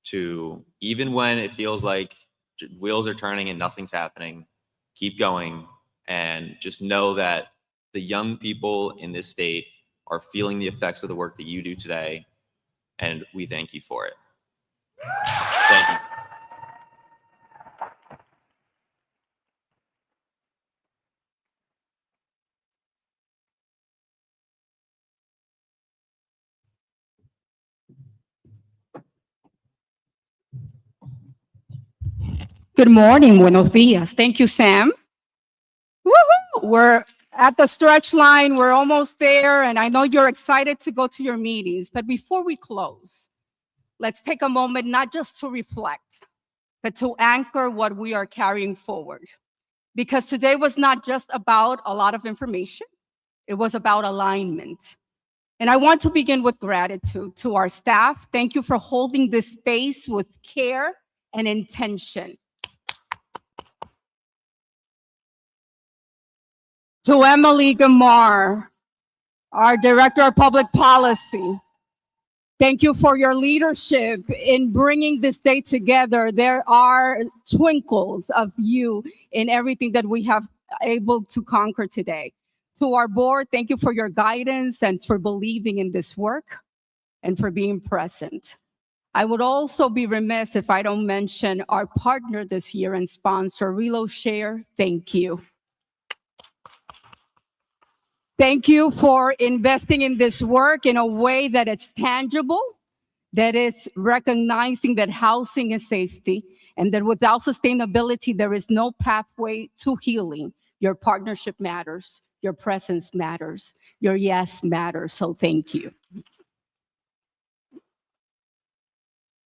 to, even when it feels like wheels are turning and nothing's happening, keep going, and just know that the young people in this state are feeling the effects of the work that you do today, and we thank you for it. Thank you. Good morning, buenos dias. Thank you, Sam. Woohoo! We're at the stretch line. We're almost there, and I know you're excited to go to your meetings. But before we close, let's take a moment not just to reflect, but to anchor what we are carrying forward. Because today was not just about a lot of information, it was about alignment. And I want to begin with gratitude to our staff. Thank you for holding this space with care and intention. To Emily Gamar, our Director of Public Policy, thank you for your leadership in bringing this day together. There are twinkles of you in everything that we have able to conquer today. To our board, thank you for your guidance and for believing in this work and for being present. I would also be remiss if I don't mention our partner this year and sponsor, ReloShare. Thank you. Thank you for investing in this work in a way that it's tangible, that is recognizing that housing is safety, and that without sustainability, there is no pathway to healing. Your partnership matters, your presence matters, your yes matters, so thank you.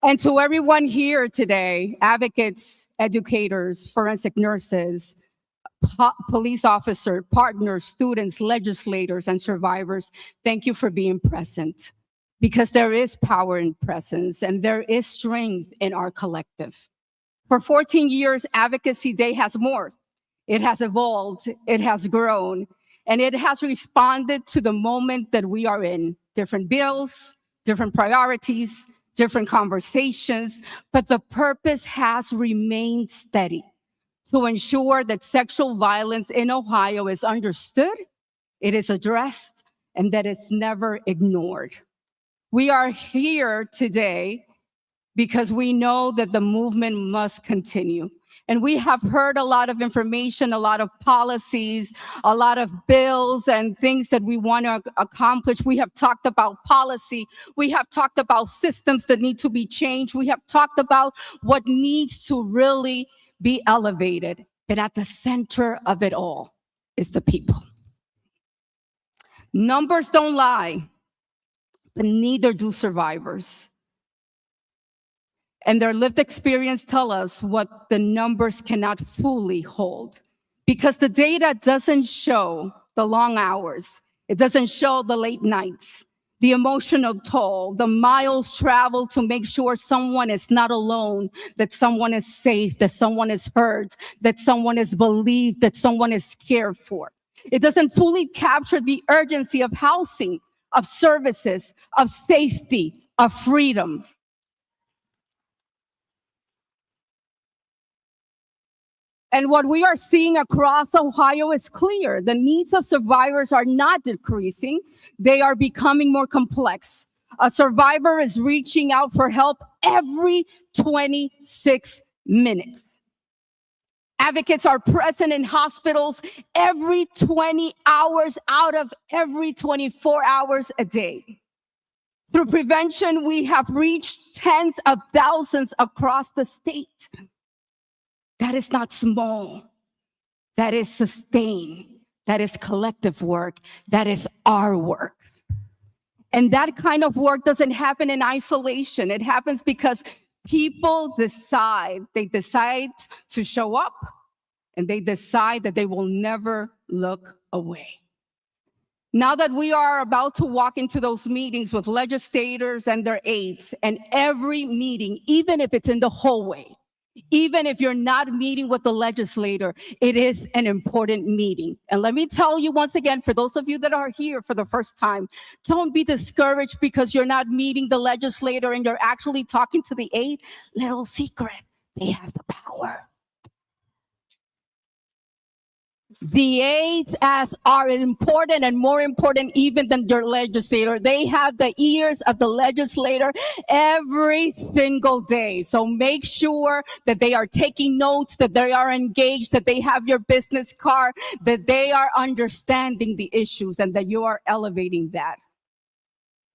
And to everyone here today, advocates, educators, forensic nurses, police officers, partners, students, legislators, and survivors, thank you for being present, because there is power in presence and there is strength in our collective. For 14 years, Advocacy Day has morphed. It has evolved, it has grown, and it has responded to the moment that we are in. Different bills, different priorities, different conversations, but the purpose has remained steady: to ensure that sexual violence in Ohio is understood, it is addressed, and that it's never ignored. We are here today because we know that the movement must continue. And we have heard a lot of information, a lot of policies, a lot of bills and things that we want to accomplish. We have talked about policy. We have talked about systems that need to be changed. We have talked about what needs to really be elevated. But at the center of it all is the people. Numbers don't lie, but neither do survivors. And their lived experience tell us what the numbers cannot fully hold, because the data doesn't show the long hours. It doesn't show the late nights, the emotional toll, the miles traveled to make sure someone is not alone, that someone is safe, that someone is heard, that someone is believed, that someone is cared for. It doesn't fully capture the urgency of housing, of services, of safety, of freedom. And what we are seeing across Ohio is clear. The needs of survivors are not decreasing. They are becoming more complex. A survivor is reaching out for help every 26 minutes. Advocates are present in hospitals every 20 hours out of every 24 hours a day. Through prevention, we have reached tens of thousands across the state. That is not small. That is sustained. That is collective work. That is our work. And that kind of work doesn't happen in isolation. It happens because People decide, they decide to show up, and they decide that they will never look away. Now that we are about to walk into those meetings with legislators and their aides, and every meeting, even if it's in the hallway, even if you're not meeting with the legislator, it is an important meeting. And let me tell you once again, for those of you that are here for the first time, don't be discouraged because you're not meeting the legislator and you're actually talking to the aide. Little secret, they have the power. The aides are important and more important even than your legislator. They have the ears of the legislator every single day. So make sure that they are taking notes, that they are engaged, that they have your business card, that they are understanding the issues and that you are elevating that.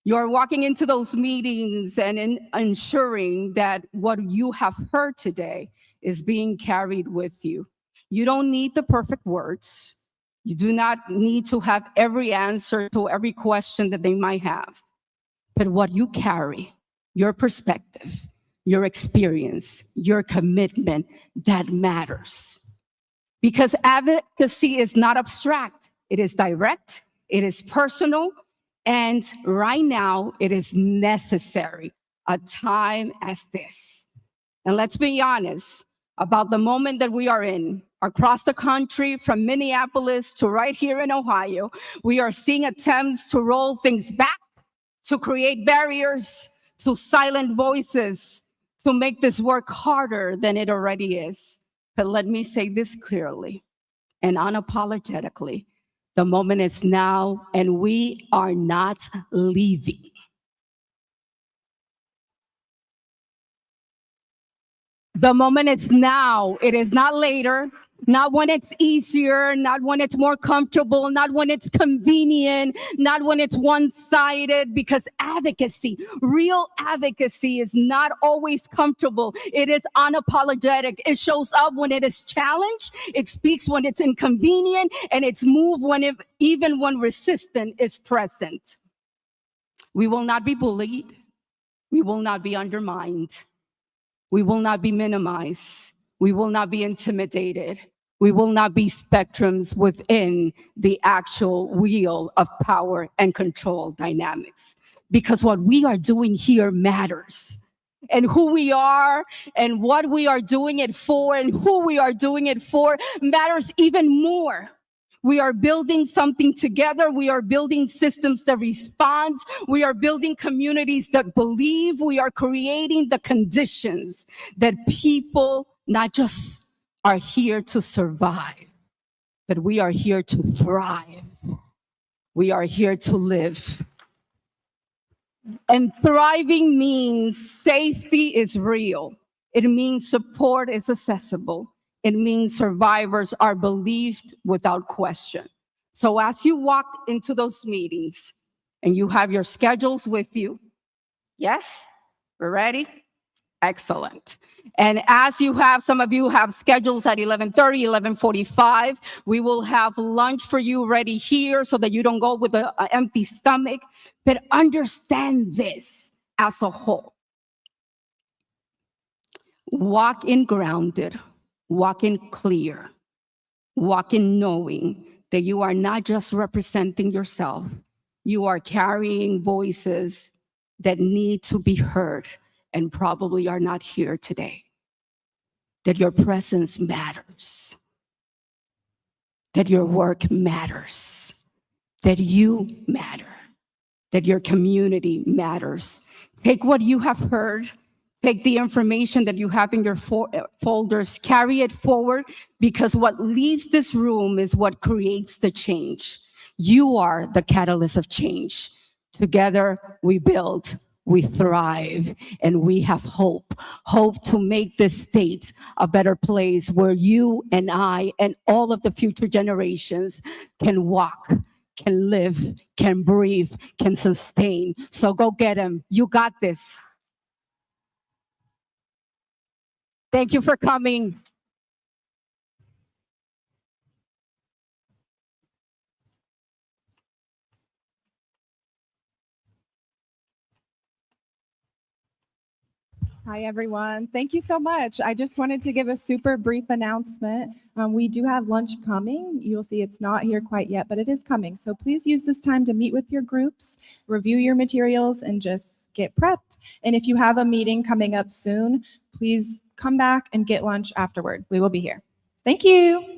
You are walking into those meetings and ensuring that what you have heard today is being carried with you. You don't need the perfect words. You do not need to have every answer to every question that they might have. But what you carry, your perspective, your experience, your commitment, that matters. Because advocacy is not abstract. It is direct, it is personal, and right now it is necessary, a time as this. And let's be honest about the moment that we are in. Across the country, from Minneapolis to right here in Ohio, we are seeing attempts to roll things back, to create barriers, to silent voices, to make this work harder than it already is. But let me say this clearly and unapologetically. The moment is now, and we are not leaving. The moment is now. It is not later, not when it's easier, not when it's more comfortable, not when it's convenient, not when it's one-sided, because advocacy, real advocacy is not always comfortable. It is unapologetic. It shows up when it is challenged. It speaks when it's inconvenient, and it's moved even when resistance is present. We will not be bullied. We will not be undermined. We will not be minimized. We will not be intimidated. We will not be spectrums within the actual wheel of power and control dynamics. Because what we are doing here matters. And who we are and what we are doing it for and who we are doing it for matters even more. We are building something together. We are building systems that respond. We are building communities that believe. We are creating the conditions that people not just are here to survive, but we are here to thrive. We are here to live. And thriving means safety is real. It means support is accessible. It means survivors are believed without question. So as you walk into those meetings and you have your schedules with you, yes, we're ready? Excellent. And as you have, some of you have schedules at 11:30, 11:45, we will have lunch for you ready here so that you don't go with an empty stomach. But understand this as a whole. Walk in grounded. Walk in clear, walk in knowing that you are not just representing yourself, you are carrying voices that need to be heard and probably are not here today. That your presence matters, that your work matters, that you matter, that your community matters. Take what you have heard. Take the information that you have in your folders, carry it forward, because what leaves this room is what creates the change. You are the catalyst of change. Together we build, we thrive, and we have hope. Hope to make this state a better place where you and I and all of the future generations can walk, can live, can breathe, can sustain. So go get them. You got this. Thank you for coming. Hi, everyone. Thank you so much. I just wanted to give a super brief announcement. We do have lunch coming. You'll see it's not here quite yet, but it is coming. So please use this time to meet with your groups, review your materials, and just get prepped. And if you have a meeting coming up soon, please come back and get lunch afterward. We will be here. Thank you.